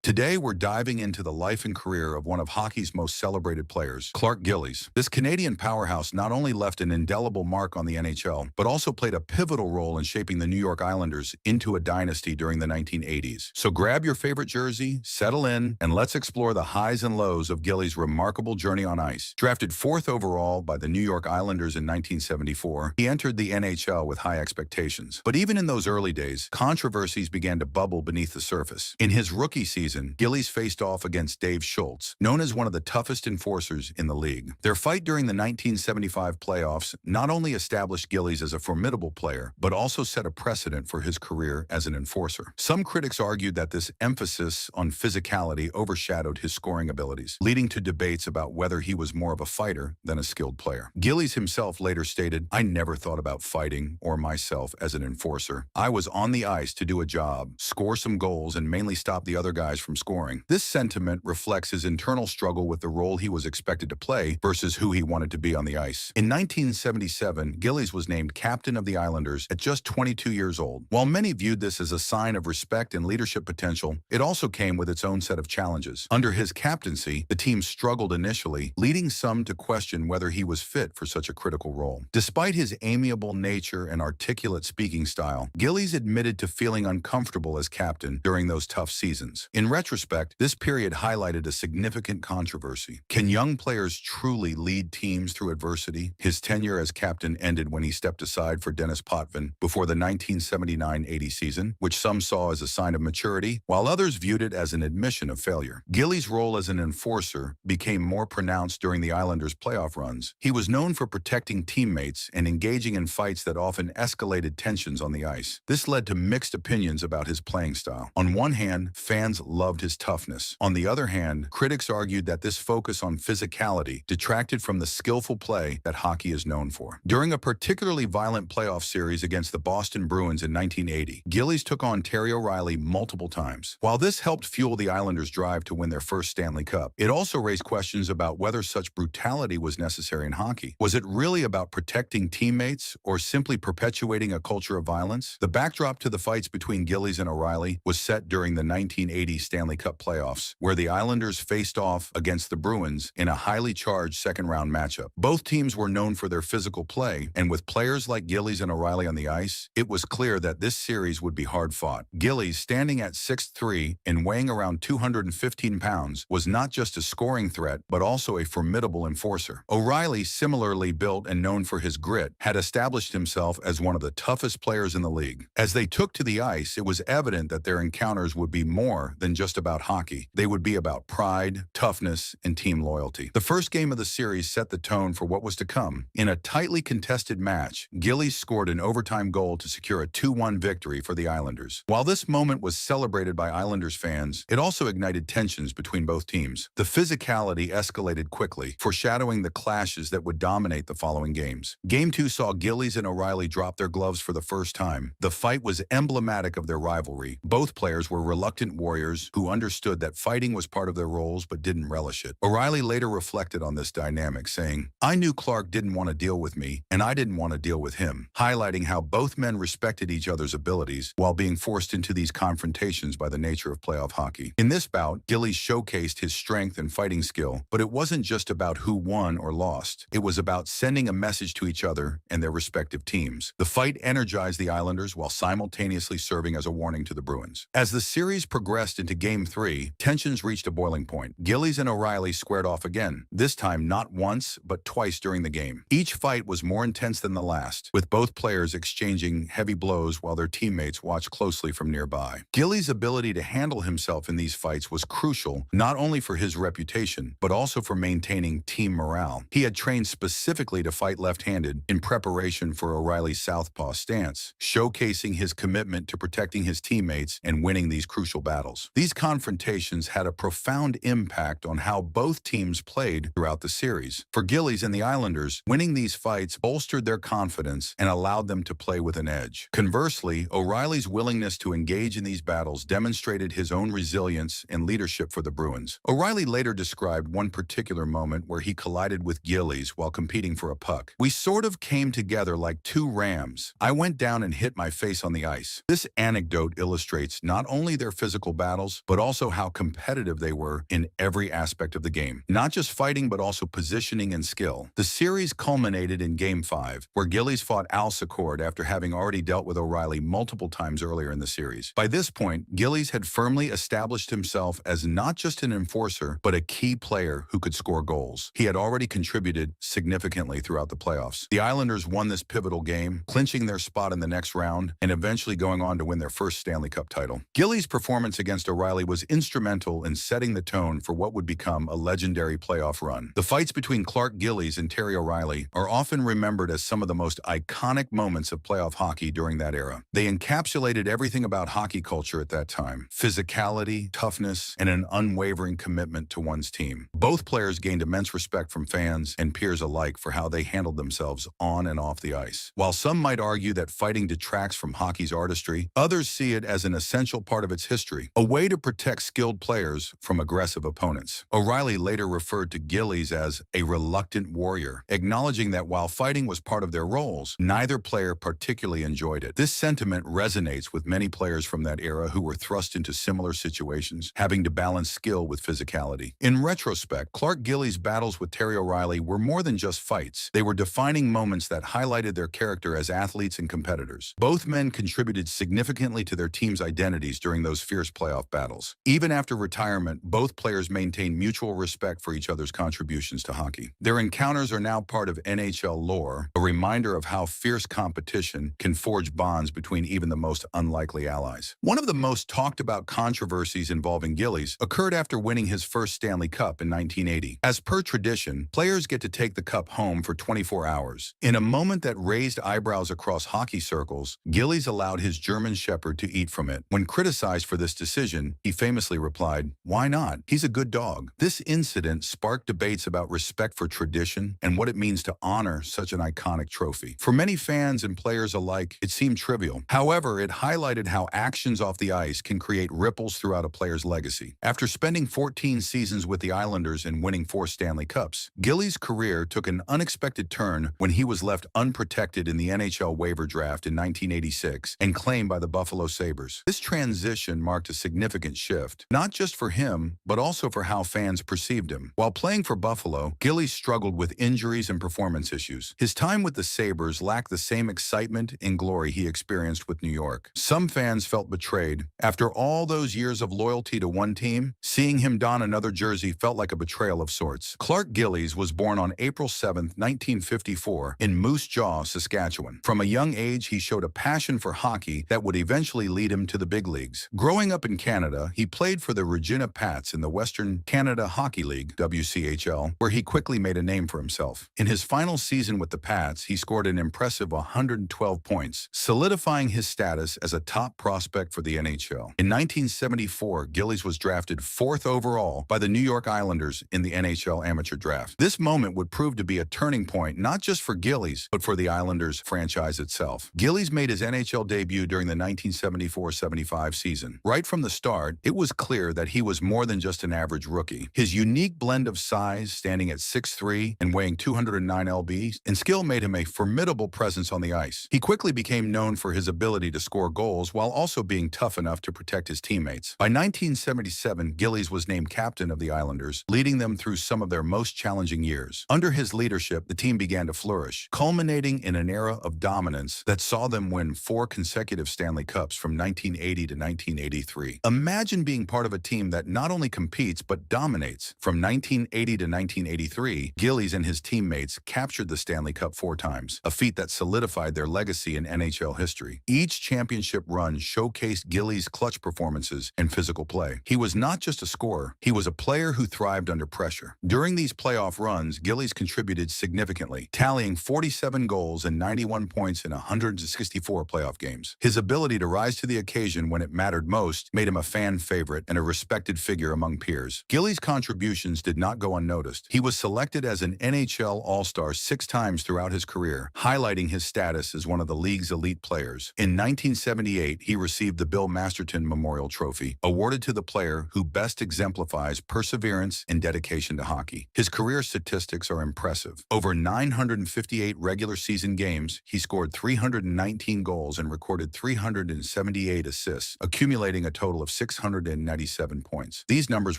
Today, we're diving into the life and career of one of hockey's most celebrated players, Clark Gillies. This Canadian powerhouse not only left an indelible mark on the NHL, but also played a pivotal role in shaping the New York Islanders into a dynasty during the 1980s. So grab your favorite jersey, settle in, and let's explore the highs and lows of Gillies' remarkable journey on ice. Drafted 4th overall by the New York Islanders in 1974, he entered the NHL with high expectations. But even in those early days, controversies began to bubble beneath the surface. In his rookie season, Gillies faced off against Dave Schultz, known as one of the toughest enforcers in the league. Their fight during the 1975 playoffs not only established Gillies as a formidable player, but also set a precedent for his career as an enforcer. Some critics argued that this emphasis on physicality overshadowed his scoring abilities, leading to debates about whether he was more of a fighter than a skilled player. Gillies himself later stated, "I never thought about fighting or myself as an enforcer. I was on the ice to do a job, score some goals, and mainly stop the other guys from scoring." This sentiment reflects his internal struggle with the role he was expected to play versus who he wanted to be on the ice. In 1977, Gillies was named captain of the Islanders at just 22 years old. While many viewed this as a sign of respect and leadership potential, it also came with its own set of challenges. Under his captaincy, the team struggled initially, leading some to question whether he was fit for such a critical role. Despite his amiable nature and articulate speaking style, Gillies admitted to feeling uncomfortable as captain during those tough seasons. In retrospect, this period highlighted a significant controversy. Can young players truly lead teams through adversity? His tenure as captain ended when he stepped aside for Dennis Potvin before the 1979-80 season, which some saw as a sign of maturity, while others viewed it as an admission of failure. Gillies' role as an enforcer became more pronounced during the Islanders' playoff runs. He was known for protecting teammates and engaging in fights that often escalated tensions on the ice. This led to mixed opinions about his playing style. On one hand, fans loved his toughness. On the other hand, critics argued that this focus on physicality detracted from the skillful play that hockey is known for. During a particularly violent playoff series against the Boston Bruins in 1980, Gillies took on Terry O'Reilly multiple times. While this helped fuel the Islanders' drive to win their first Stanley Cup, it also raised questions about whether such brutality was necessary in hockey. Was it really about protecting teammates or simply perpetuating a culture of violence? The backdrop to the fights between Gillies and O'Reilly was set during the 1980 Stanley Cup playoffs, where the Islanders faced off against the Bruins in a highly charged second-round matchup. Both teams were known for their physical play, and with players like Gillies and O'Reilly on the ice, it was clear that this series would be hard-fought. Gillies, standing at 6'3" and weighing around 215 pounds, was not just a scoring threat, but also a formidable enforcer. O'Reilly, similarly built and known for his grit, had established himself as one of the toughest players in the league. As they took to the ice, it was evident that their encounters would be more than just about hockey. They would be about pride, toughness, and team loyalty. The first game of the series set the tone for what was to come. In a tightly contested match, Gillies scored an overtime goal to secure a 2-1 victory for the Islanders. While this moment was celebrated by Islanders fans, it also ignited tensions between both teams. The physicality escalated quickly, foreshadowing the clashes that would dominate the following games. Game 2 saw Gillies and O'Reilly drop their gloves for the first time. The fight was emblematic of their rivalry. Both players were reluctant warriors who understood that fighting was part of their roles but didn't relish it. O'Reilly later reflected on this dynamic, saying, "I knew Clark didn't want to deal with me, and I didn't want to deal with him," highlighting how both men respected each other's abilities while being forced into these confrontations by the nature of playoff hockey. In this bout, Gillies showcased his strength and fighting skill, but it wasn't just about who won or lost. It was about sending a message to each other and their respective teams. The fight energized the Islanders while simultaneously serving as a warning to the Bruins. As the series progressed into Game 3, tensions reached a boiling point. Gillies and O'Reilly squared off again, this time not once, but twice during the game. Each fight was more intense than the last, with both players exchanging heavy blows while their teammates watched closely from nearby. Gillies' ability to handle himself in these fights was crucial, not only for his reputation, but also for maintaining team morale. He had trained specifically to fight left-handed in preparation for O'Reilly's southpaw stance, showcasing his commitment to protecting his teammates and winning these crucial battles. These confrontations had a profound impact on how both teams played throughout the series. For Gillies and the Islanders, winning these fights bolstered their confidence and allowed them to play with an edge. Conversely, O'Reilly's willingness to engage in these battles demonstrated his own resilience and leadership for the Bruins. O'Reilly later described one particular moment where he collided with Gillies while competing for a puck. "We sort of came together like two rams. I went down and hit my face on the ice." This anecdote illustrates not only their physical battles, but also how competitive they were in every aspect of the game. Not just fighting, but also positioning and skill. The series culminated in Game 5, where Gillies fought Al Secord after having already dealt with O'Reilly multiple times earlier in the series. By this point, Gillies had firmly established himself as not just an enforcer, but a key player who could score goals. He had already contributed significantly throughout the playoffs. The Islanders won this pivotal game, clinching their spot in the next round and eventually going on to win their first Stanley Cup title. Gillies' performance against O'Reilly was instrumental in setting the tone for what would become a legendary playoff run. The fights between Clark Gillies and Terry O'Reilly are often remembered as some of the most iconic moments of playoff hockey during that era. They encapsulated everything about hockey culture at that time: physicality, toughness, and an unwavering commitment to one's team. Both players gained immense respect from fans and peers alike for how they handled themselves on and off the ice. While some might argue that fighting detracts from hockey's artistry, others see it as an essential part of its history, a way to protect skilled players from aggressive opponents. O'Reilly later referred to Gillies as a reluctant warrior, acknowledging that while fighting was part of their roles, neither player particularly enjoyed it. This sentiment resonates with many players from that era who were thrust into similar situations, having to balance skill with physicality. In retrospect, Clark Gillies' battles with Terry O'Reilly were more than just fights. They were defining moments that highlighted their character as athletes and competitors. Both men contributed significantly to their team's identities during those fierce playoff battles. Even after retirement, both players maintained mutual respect for each other's contributions to hockey. Their encounters are now part of NHL lore, a reminder of how fierce competition can forge bonds between even the most unlikely allies. One of the most talked about controversies involving Gillies occurred after winning his first Stanley Cup in 1980. As per tradition, players get to take the cup home for 24 hours. In a moment that raised eyebrows across hockey circles, Gillies allowed his German Shepherd to eat from it. When criticized for this decision, question, he famously replied, "Why not? He's a good dog." This incident sparked debates about respect for tradition and what it means to honor such an iconic trophy. For many fans and players alike, it seemed trivial. However, it highlighted how actions off the ice can create ripples throughout a player's legacy. After spending 14 seasons with the Islanders and winning 4 Stanley Cups, Gillies' career took an unexpected turn when he was left unprotected in the NHL waiver draft in 1986 and claimed by the Buffalo Sabres. This transition marked a significant shift, not just for him, but also for how fans perceived him. While playing for Buffalo, Gillies struggled with injuries and performance issues. His time with the Sabres lacked the same excitement and glory he experienced with New York. Some fans felt betrayed. After all those years of loyalty to one team, seeing him don another jersey felt like a betrayal of sorts. Clark Gillies was born on April 7, 1954, in Moose Jaw, Saskatchewan. From a young age, he showed a passion for hockey that would eventually lead him to the big leagues. Growing up in Canada, he played for the Regina Pats in the Western Canada Hockey League, WCHL, where he quickly made a name for himself. In his final season with the Pats, he scored an impressive 112 points, solidifying his status as a top prospect for the NHL. In 1974, Gillies was drafted 4th overall by the New York Islanders in the NHL amateur draft. This moment would prove to be a turning point not just for Gillies, but for the Islanders franchise itself. Gillies made his NHL debut during the 1974-75 season. Right from the start, it was clear that he was more than just an average rookie. His unique blend of size, standing at 6'3" and weighing 209 lbs, and skill made him a formidable presence on the ice. He quickly became known for his ability to score goals while also being tough enough to protect his teammates. By 1977, Gillies was named captain of the Islanders, leading them through some of their most challenging years. Under his leadership, the team began to flourish, culminating in an era of dominance that saw them win 4 consecutive Stanley Cups from 1980 to 1983. Imagine being part of a team that not only competes but dominates. From 1980 to 1983, Gillies and his teammates captured the Stanley Cup 4 times, a feat that solidified their legacy in NHL history. Each championship run showcased Gillies' clutch performances and physical play. He was not just a scorer, he was a player who thrived under pressure. During these playoff runs, Gillies contributed significantly, tallying 47 goals and 91 points in 164 playoff games. His ability to rise to the occasion when it mattered most made him a fan favorite and a respected figure among peers. Gillies' contributions did not go unnoticed. He was selected as an NHL All-Star 6 times throughout his career, highlighting his status as one of the league's elite players. In 1978, he received the Bill Masterton Memorial Trophy, awarded to the player who best exemplifies perseverance and dedication to hockey. His career statistics are impressive. Over 958 regular season games, he scored 319 goals and recorded 378 assists, accumulating a total of 697 points. These numbers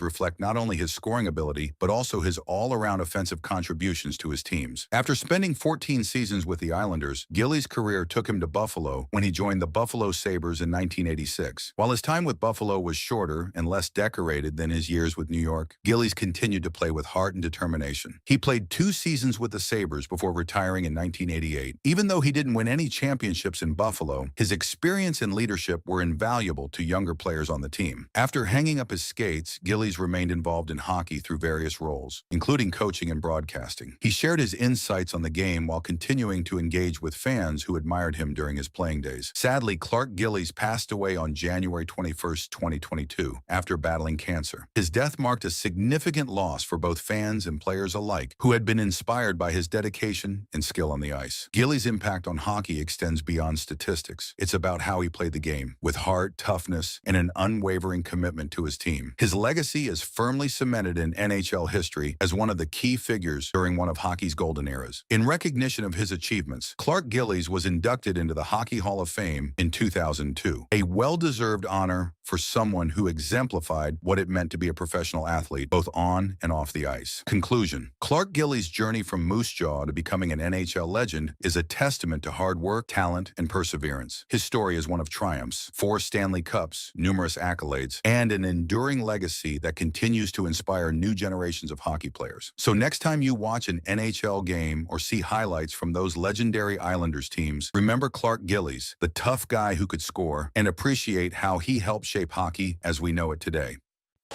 reflect not only his scoring ability, but also his all-around offensive contributions to his teams. After spending 14 seasons with the Islanders, Gillies' career took him to Buffalo when he joined the Buffalo Sabres in 1986. While his time with Buffalo was shorter and less decorated than his years with New York, Gillies continued to play with heart and determination. He played 2 seasons with the Sabres before retiring in 1988. Even though he didn't win any championships in Buffalo, his experience and leadership were invaluable to younger players on the team. After hanging up his skates, Gillies remained involved in hockey through various roles, including coaching and broadcasting. He shared his insights on the game while continuing to engage with fans who admired him during his playing days. Sadly, Clark Gillies passed away on January 21, 2022, after battling cancer. His death marked a significant loss for both fans and players alike, who had been inspired by his dedication and skill on the ice. Gillies' impact on hockey extends beyond statistics. It's about how he played the game, with heart, toughness, and an unwavering commitment to his team. His legacy is firmly cemented in NHL history as one of the key figures during one of hockey's golden eras. In recognition of his achievements, Clark Gillies was inducted into the Hockey Hall of Fame in 2002, a well-deserved honor for someone who exemplified what it meant to be a professional athlete, both on and off the ice. Conclusion: Clark Gillies' journey from Moose Jaw to becoming an NHL legend is a testament to hard work, talent, and perseverance. His story is one of triumphs, 4 Stanley Cups, numerous accolades, and an enduring legacy that continues to inspire new generations of hockey players. So next time you watch an NHL game or see highlights from those legendary Islanders teams, remember Clark Gillies, the tough guy who could score, and appreciate how he helped shape hockey as we know it today.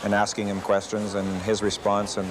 And asking him questions and his response and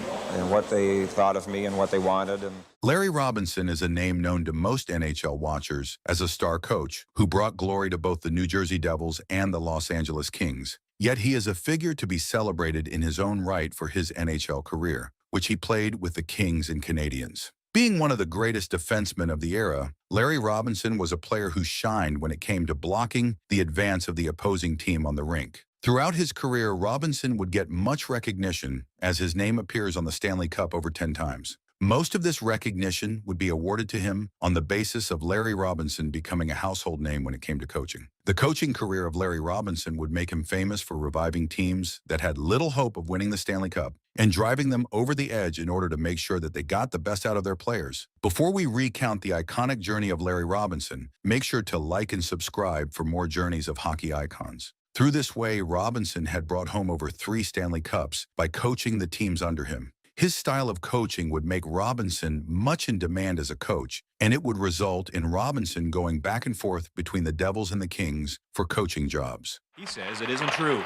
what they thought of me and what they wanted. Larry Robinson is a name known to most NHL watchers as a star coach who brought glory to both the New Jersey Devils and the Los Angeles Kings. Yet he is a figure to be celebrated in his own right for his NHL career, which he played with the Kings and Canadiens. Being one of the greatest defensemen of the era, Larry Robinson was a player who shined when it came to blocking the advance of the opposing team on the rink. Throughout his career, Robinson would get much recognition as his name appears on the Stanley Cup over 10 times. Most of this recognition would be awarded to him on the basis of Larry Robinson becoming a household name when it came to coaching. The coaching career of Larry Robinson would make him famous for reviving teams that had little hope of winning the Stanley Cup and driving them over the edge in order to make sure that they got the best out of their players. Before we recount the iconic journey of Larry Robinson, make sure to like and subscribe for more journeys of hockey icons. Through this way, Robinson had brought home over 3 Stanley Cups by coaching the teams under him. His style of coaching would make Robinson much in demand as a coach, and it would result in Robinson going back and forth between the Devils and the Kings for coaching jobs. He says it isn't true.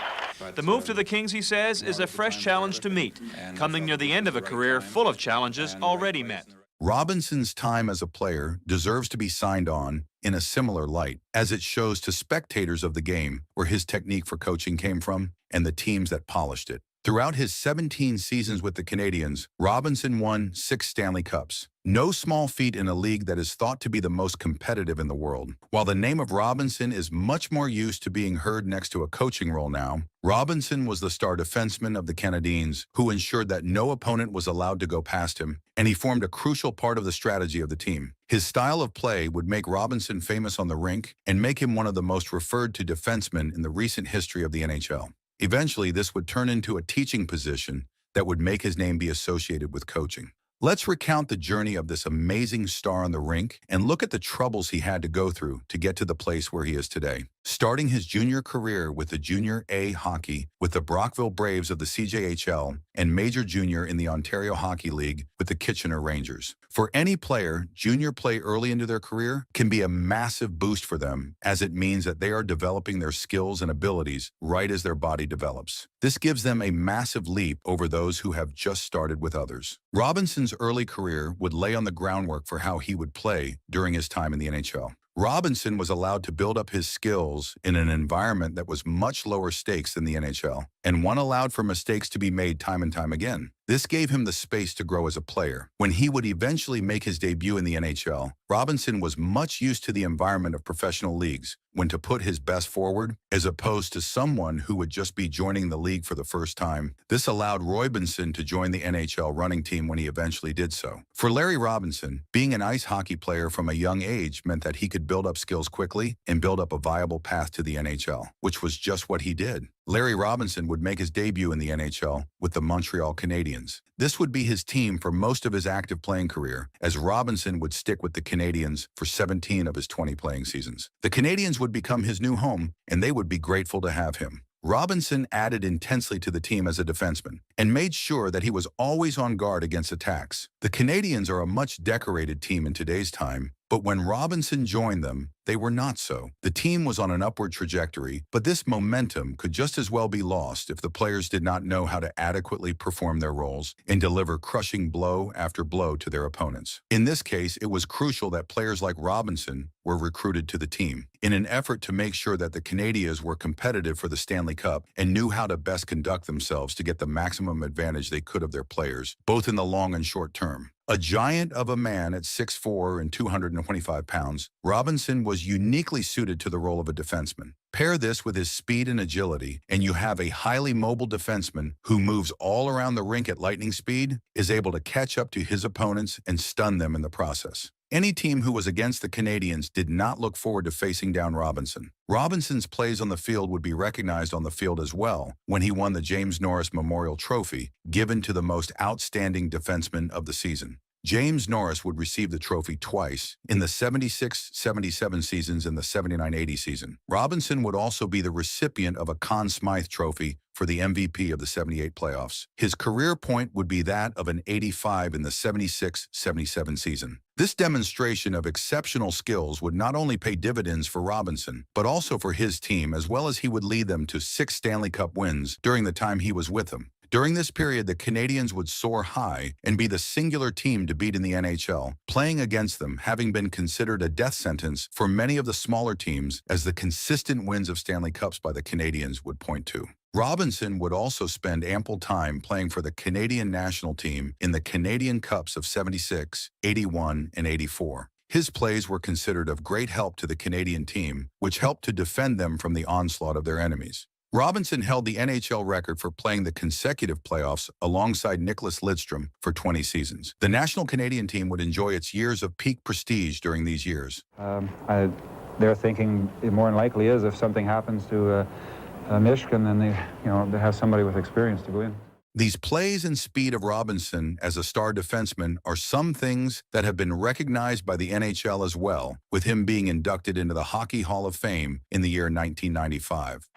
The move to the Kings, he says, is a fresh challenge to meet, coming near the end of a career full of challenges already met. Robinson's time as a player deserves to be signed on in a similar light, as it shows to spectators of the game where his technique for coaching came from and the teams that polished it. Throughout his 17 seasons with the Canadiens, Robinson won 6 Stanley Cups. No small feat in a league that is thought to be the most competitive in the world. While the name of Robinson is much more used to being heard next to a coaching role now, Robinson was the star defenseman of the Canadiens who ensured that no opponent was allowed to go past him, and he formed a crucial part of the strategy of the team. His style of play would make Robinson famous on the rink and make him one of the most referred to defensemen in the recent history of the NHL. Eventually, this would turn into a teaching position that would make his name be associated with coaching. Let's recount the journey of this amazing star on the rink and look at the troubles he had to go through to get to the place where he is today. Starting his junior career with the Junior A hockey with the Brockville Braves of the CJHL and Major Junior in the Ontario Hockey League with the Kitchener Rangers. For any player, junior play early into their career can be a massive boost for them, as it means that they are developing their skills and abilities right as their body develops. This gives them a massive leap over those who have just started with others. Robinson's early career would lay on the groundwork for how he would play during his time in the NHL. Robinson was allowed to build up his skills in an environment that was much lower stakes than the NHL, and one allowed for mistakes to be made time and time again. This gave him the space to grow as a player. When he would eventually make his debut in the NHL, Robinson was much used to the environment of professional leagues, when to put his best forward, as opposed to someone who would just be joining the league for the first time. This allowed Robinson to join the NHL running team when he eventually did so. For Larry Robinson, being an ice hockey player from a young age meant that he could build up skills quickly and build up a viable path to the NHL, which was just what he did. Larry Robinson would make his debut in the NHL with the Montreal Canadiens. This would be his team for most of his active playing career, as Robinson would stick with the Canadiens for 17 of his 20 playing seasons. The Canadiens would become his new home, and they would be grateful to have him. Robinson added intensely to the team as a defenseman and made sure that he was always on guard against attacks. The Canadiens are a much decorated team in today's time, but when Robinson joined them, they were not so. The team was on an upward trajectory, but this momentum could just as well be lost if the players did not know how to adequately perform their roles and deliver crushing blow after blow to their opponents. In this case, it was crucial that players like Robinson were recruited to the team in an effort to make sure that the Canadiens were competitive for the Stanley Cup and knew how to best conduct themselves to get the maximum advantage they could of their players, both in the long and short term. A giant of a man at 6'4" and 225 pounds, Robinson was uniquely suited to the role of a defenseman. Pair this with his speed and agility, and you have a highly mobile defenseman who moves all around the rink at lightning speed, is able to catch up to his opponents and stun them in the process. Any team who was against the Canadiens did not look forward to facing down Robinson. Robinson's plays on the field would be recognized on the field as well when he won the James Norris Memorial Trophy, given to the most outstanding defenseman of the season. James Norris would receive the trophy twice, in the 76-77 seasons and the 79-80 season. Robinson would also be the recipient of a Conn Smythe Trophy for the MVP of the 78 playoffs. His career point would be that of an 85 in the 76-77 season. This demonstration of exceptional skills would not only pay dividends for Robinson, but also for his team, as well as he would lead them to 6 Stanley Cup wins during the time he was with them. During this period, the Canadiens would soar high and be the singular team to beat in the NHL, playing against them having been considered a death sentence for many of the smaller teams, as the consistent wins of Stanley Cups by the Canadiens would point to. Robinson would also spend ample time playing for the Canadian national team in the Canadian Cups of '76, '81, and '84. His plays were considered of great help to the Canadian team, which helped to defend them from the onslaught of their enemies. Robinson held the NHL record for playing the consecutive playoffs alongside Nicholas Lidstrom for 20 seasons. The national Canadian team would enjoy its years of peak prestige during these years. They're thinking it more than likely is if something happens to Michigan, then they have somebody with experience to go in. These plays and speed of Robinson as a star defenseman are some things that have been recognized by the NHL as well, with him being inducted into the Hockey Hall of Fame in the year 1995.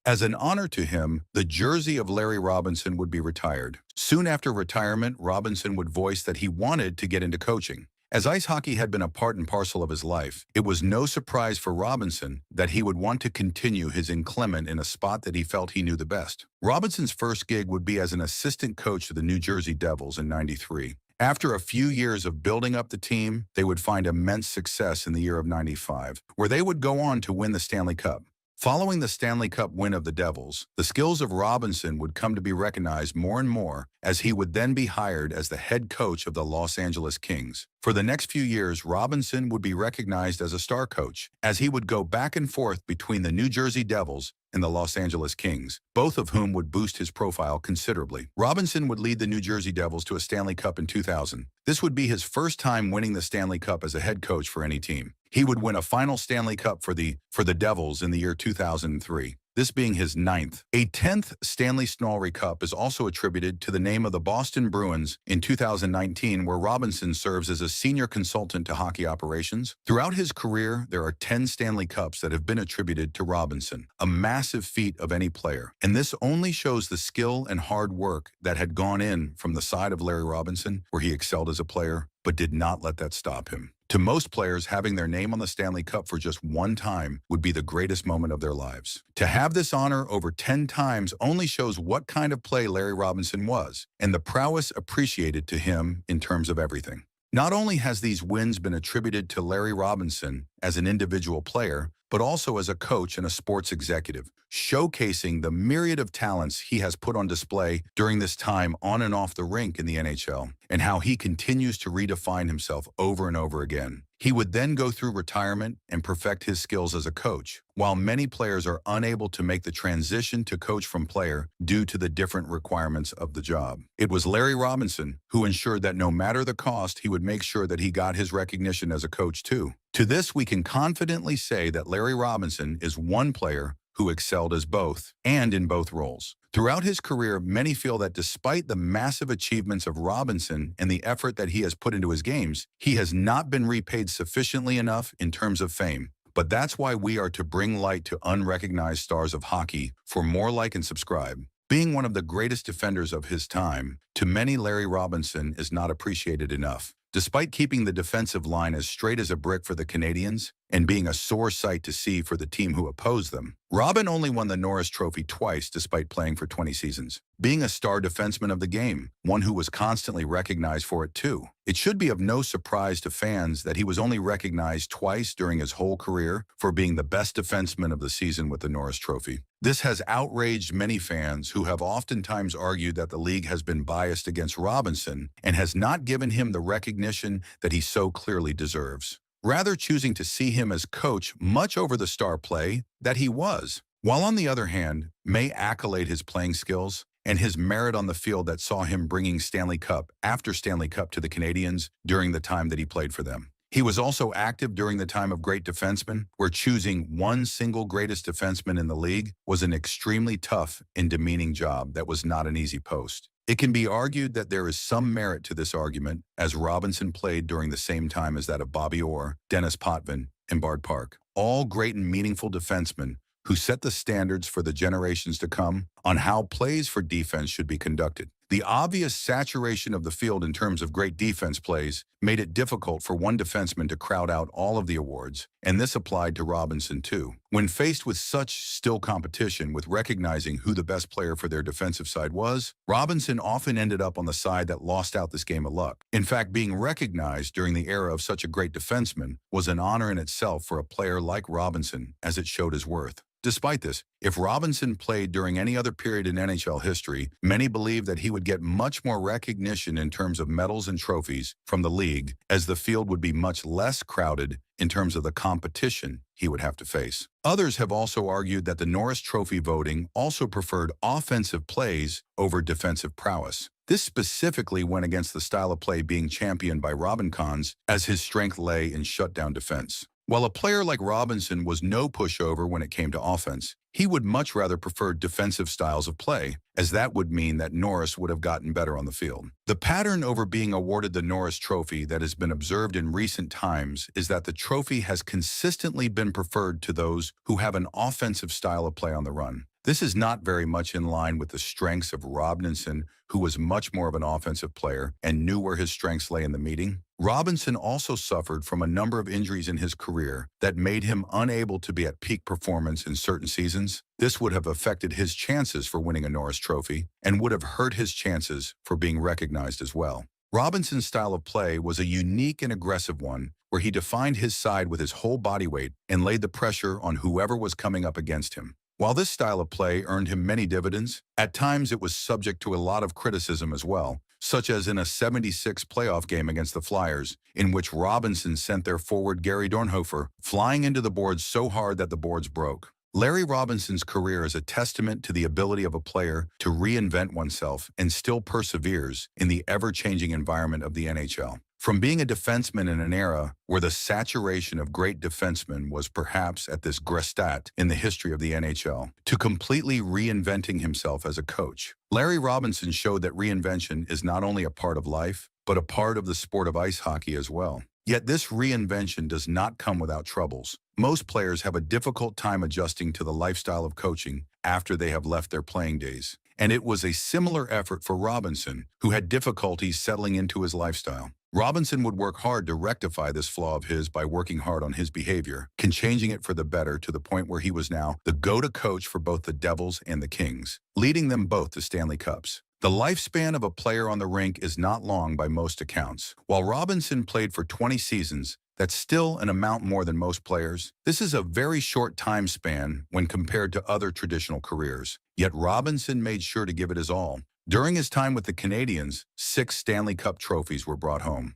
As an honor to him, the jersey of Larry Robinson would be retired. Soon after retirement, Robinson would voice that he wanted to get into coaching. As ice hockey had been a part and parcel of his life, it was no surprise for Robinson that he would want to continue his inclement in a spot that he felt he knew the best. Robinson's first gig would be as an assistant coach to the New Jersey Devils in '93. After a few years of building up the team, they would find immense success in the year of '95, where they would go on to win the Stanley Cup. Following the Stanley Cup win of the Devils, the skills of Robinson would come to be recognized more and more, as he would then be hired as the head coach of the Los Angeles Kings. For the next few years, Robinson would be recognized as a star coach, as he would go back and forth between the New Jersey Devils and the Los Angeles Kings, both of whom would boost his profile considerably. Robinson would lead the New Jersey Devils to a Stanley Cup in 2000. This would be his first time winning the Stanley Cup as a head coach for any team. He would win a final Stanley Cup for the Devils in the year 2003. This being his 9th. A 10th Stanley Snollery Cup is also attributed to the name of the Boston Bruins in 2019, where Robinson serves as a senior consultant to hockey operations. Throughout his career, there are 10 Stanley Cups that have been attributed to Robinson, a massive feat of any player. And this only shows the skill and hard work that had gone in from the side of Larry Robinson, where he excelled as a player, but did not let that stop him. To most players, having their name on the Stanley Cup for just one time would be the greatest moment of their lives. To have this honor over 10 times only shows what kind of play Larry Robinson was, and the prowess appreciated to him in terms of everything. Not only has these wins been attributed to Larry Robinson as an individual player, but also as a coach and a sports executive, showcasing the myriad of talents he has put on display during this time on and off the rink in the NHL, and how he continues to redefine himself over and over again. He would then go through retirement and perfect his skills as a coach, while many players are unable to make the transition to coach from player due to the different requirements of the job. It was Larry Robinson who ensured that no matter the cost, he would make sure that he got his recognition as a coach too. To this, we can confidently say that Larry Robinson is one player who excelled as both and in both roles. Throughout his career, many feel that despite the massive achievements of Robinson and the effort that he has put into his games, he has not been repaid sufficiently enough in terms of fame. But that's why we are to bring light to unrecognized stars of hockey. For more, like and subscribe. Being one of the greatest defenders of his time, to many Larry Robinson is not appreciated enough. Despite keeping the defensive line as straight as a brick for the Canadiens and being a sore sight to see for the team who opposed them, Robin only won the Norris Trophy twice despite playing for 20 seasons. Being a star defenseman of the game, one who was constantly recognized for it too. It should be of no surprise to fans that he was only recognized twice during his whole career for being the best defenseman of the season with the Norris Trophy. This has outraged many fans who have oftentimes argued that the league has been biased against Robinson and has not given him the recognition that he so clearly deserves, rather choosing to see him as coach much over the star play that he was, while on the other hand, may accolade his playing skills and his merit on the field that saw him bringing Stanley Cup after Stanley Cup to the Canadiens during the time that he played for them. He was also active during the time of great defensemen, where choosing one single greatest defenseman in the league was an extremely tough and demeaning job that was not an easy post. It can be argued that there is some merit to this argument, as Robinson played during the same time as that of Bobby Orr, Dennis Potvin, and Bart Park, all great and meaningful defensemen who set the standards for the generations to come on how plays for defense should be conducted. The obvious saturation of the field in terms of great defense plays made it difficult for one defenseman to crowd out all of the awards, and this applied to Robinson too. When faced with such still competition with recognizing who the best player for their defensive side was, Robinson often ended up on the side that lost out this game of luck. In fact, being recognized during the era of such a great defenseman was an honor in itself for a player like Robinson, as it showed his worth. Despite this, if Robinson played during any other period in NHL history, many believe that he would get much more recognition in terms of medals and trophies from the league, as the field would be much less crowded in terms of the competition he would have to face. Others have also argued that the Norris Trophy voting also preferred offensive plays over defensive prowess. This specifically went against the style of play being championed by Keons, as his strength lay in shutdown defense. While a player like Robinson was no pushover when it came to offense, he would much rather prefer defensive styles of play, as that would mean that Norris would have gotten better on the field. The pattern over being awarded the Norris Trophy that has been observed in recent times is that the trophy has consistently been preferred to those who have an offensive style of play on the run. This is not very much in line with the strengths of Robinson, who was much more of an offensive player and knew where his strengths lay in the meeting. Robinson also suffered from a number of injuries in his career that made him unable to be at peak performance in certain seasons. This would have affected his chances for winning a Norris Trophy and would have hurt his chances for being recognized as well. Robinson's style of play was a unique and aggressive one, where he defined his side with his whole body weight and laid the pressure on whoever was coming up against him. While this style of play earned him many dividends, at times it was subject to a lot of criticism as well, such as in a '76 playoff game against the Flyers, in which Robinson sent their forward Gary Dornhoefer flying into the boards so hard that the boards broke. Larry Robinson's career is a testament to the ability of a player to reinvent oneself and still perseveres in the ever-changing environment of the NHL. From being a defenseman in an era where the saturation of great defensemen was perhaps at this grestat in the history of the NHL, to completely reinventing himself as a coach, Larry Robinson showed that reinvention is not only a part of life, but a part of the sport of ice hockey as well. Yet this reinvention does not come without troubles. Most players have a difficult time adjusting to the lifestyle of coaching after they have left their playing days. And it was a similar effort for Robinson, who had difficulties settling into his lifestyle. Robinson would work hard to rectify this flaw of his by working hard on his behavior, changing it for the better to the point where he was now the go-to coach for both the Devils and the Kings, leading them both to Stanley Cups. The lifespan of a player on the rink is not long by most accounts. While Robinson played for 20 seasons, that's still an amount more than most players. This is a very short time span when compared to other traditional careers. Yet Robinson made sure to give it his all. During his time with the Canadiens, 6 Stanley Cup trophies were brought home.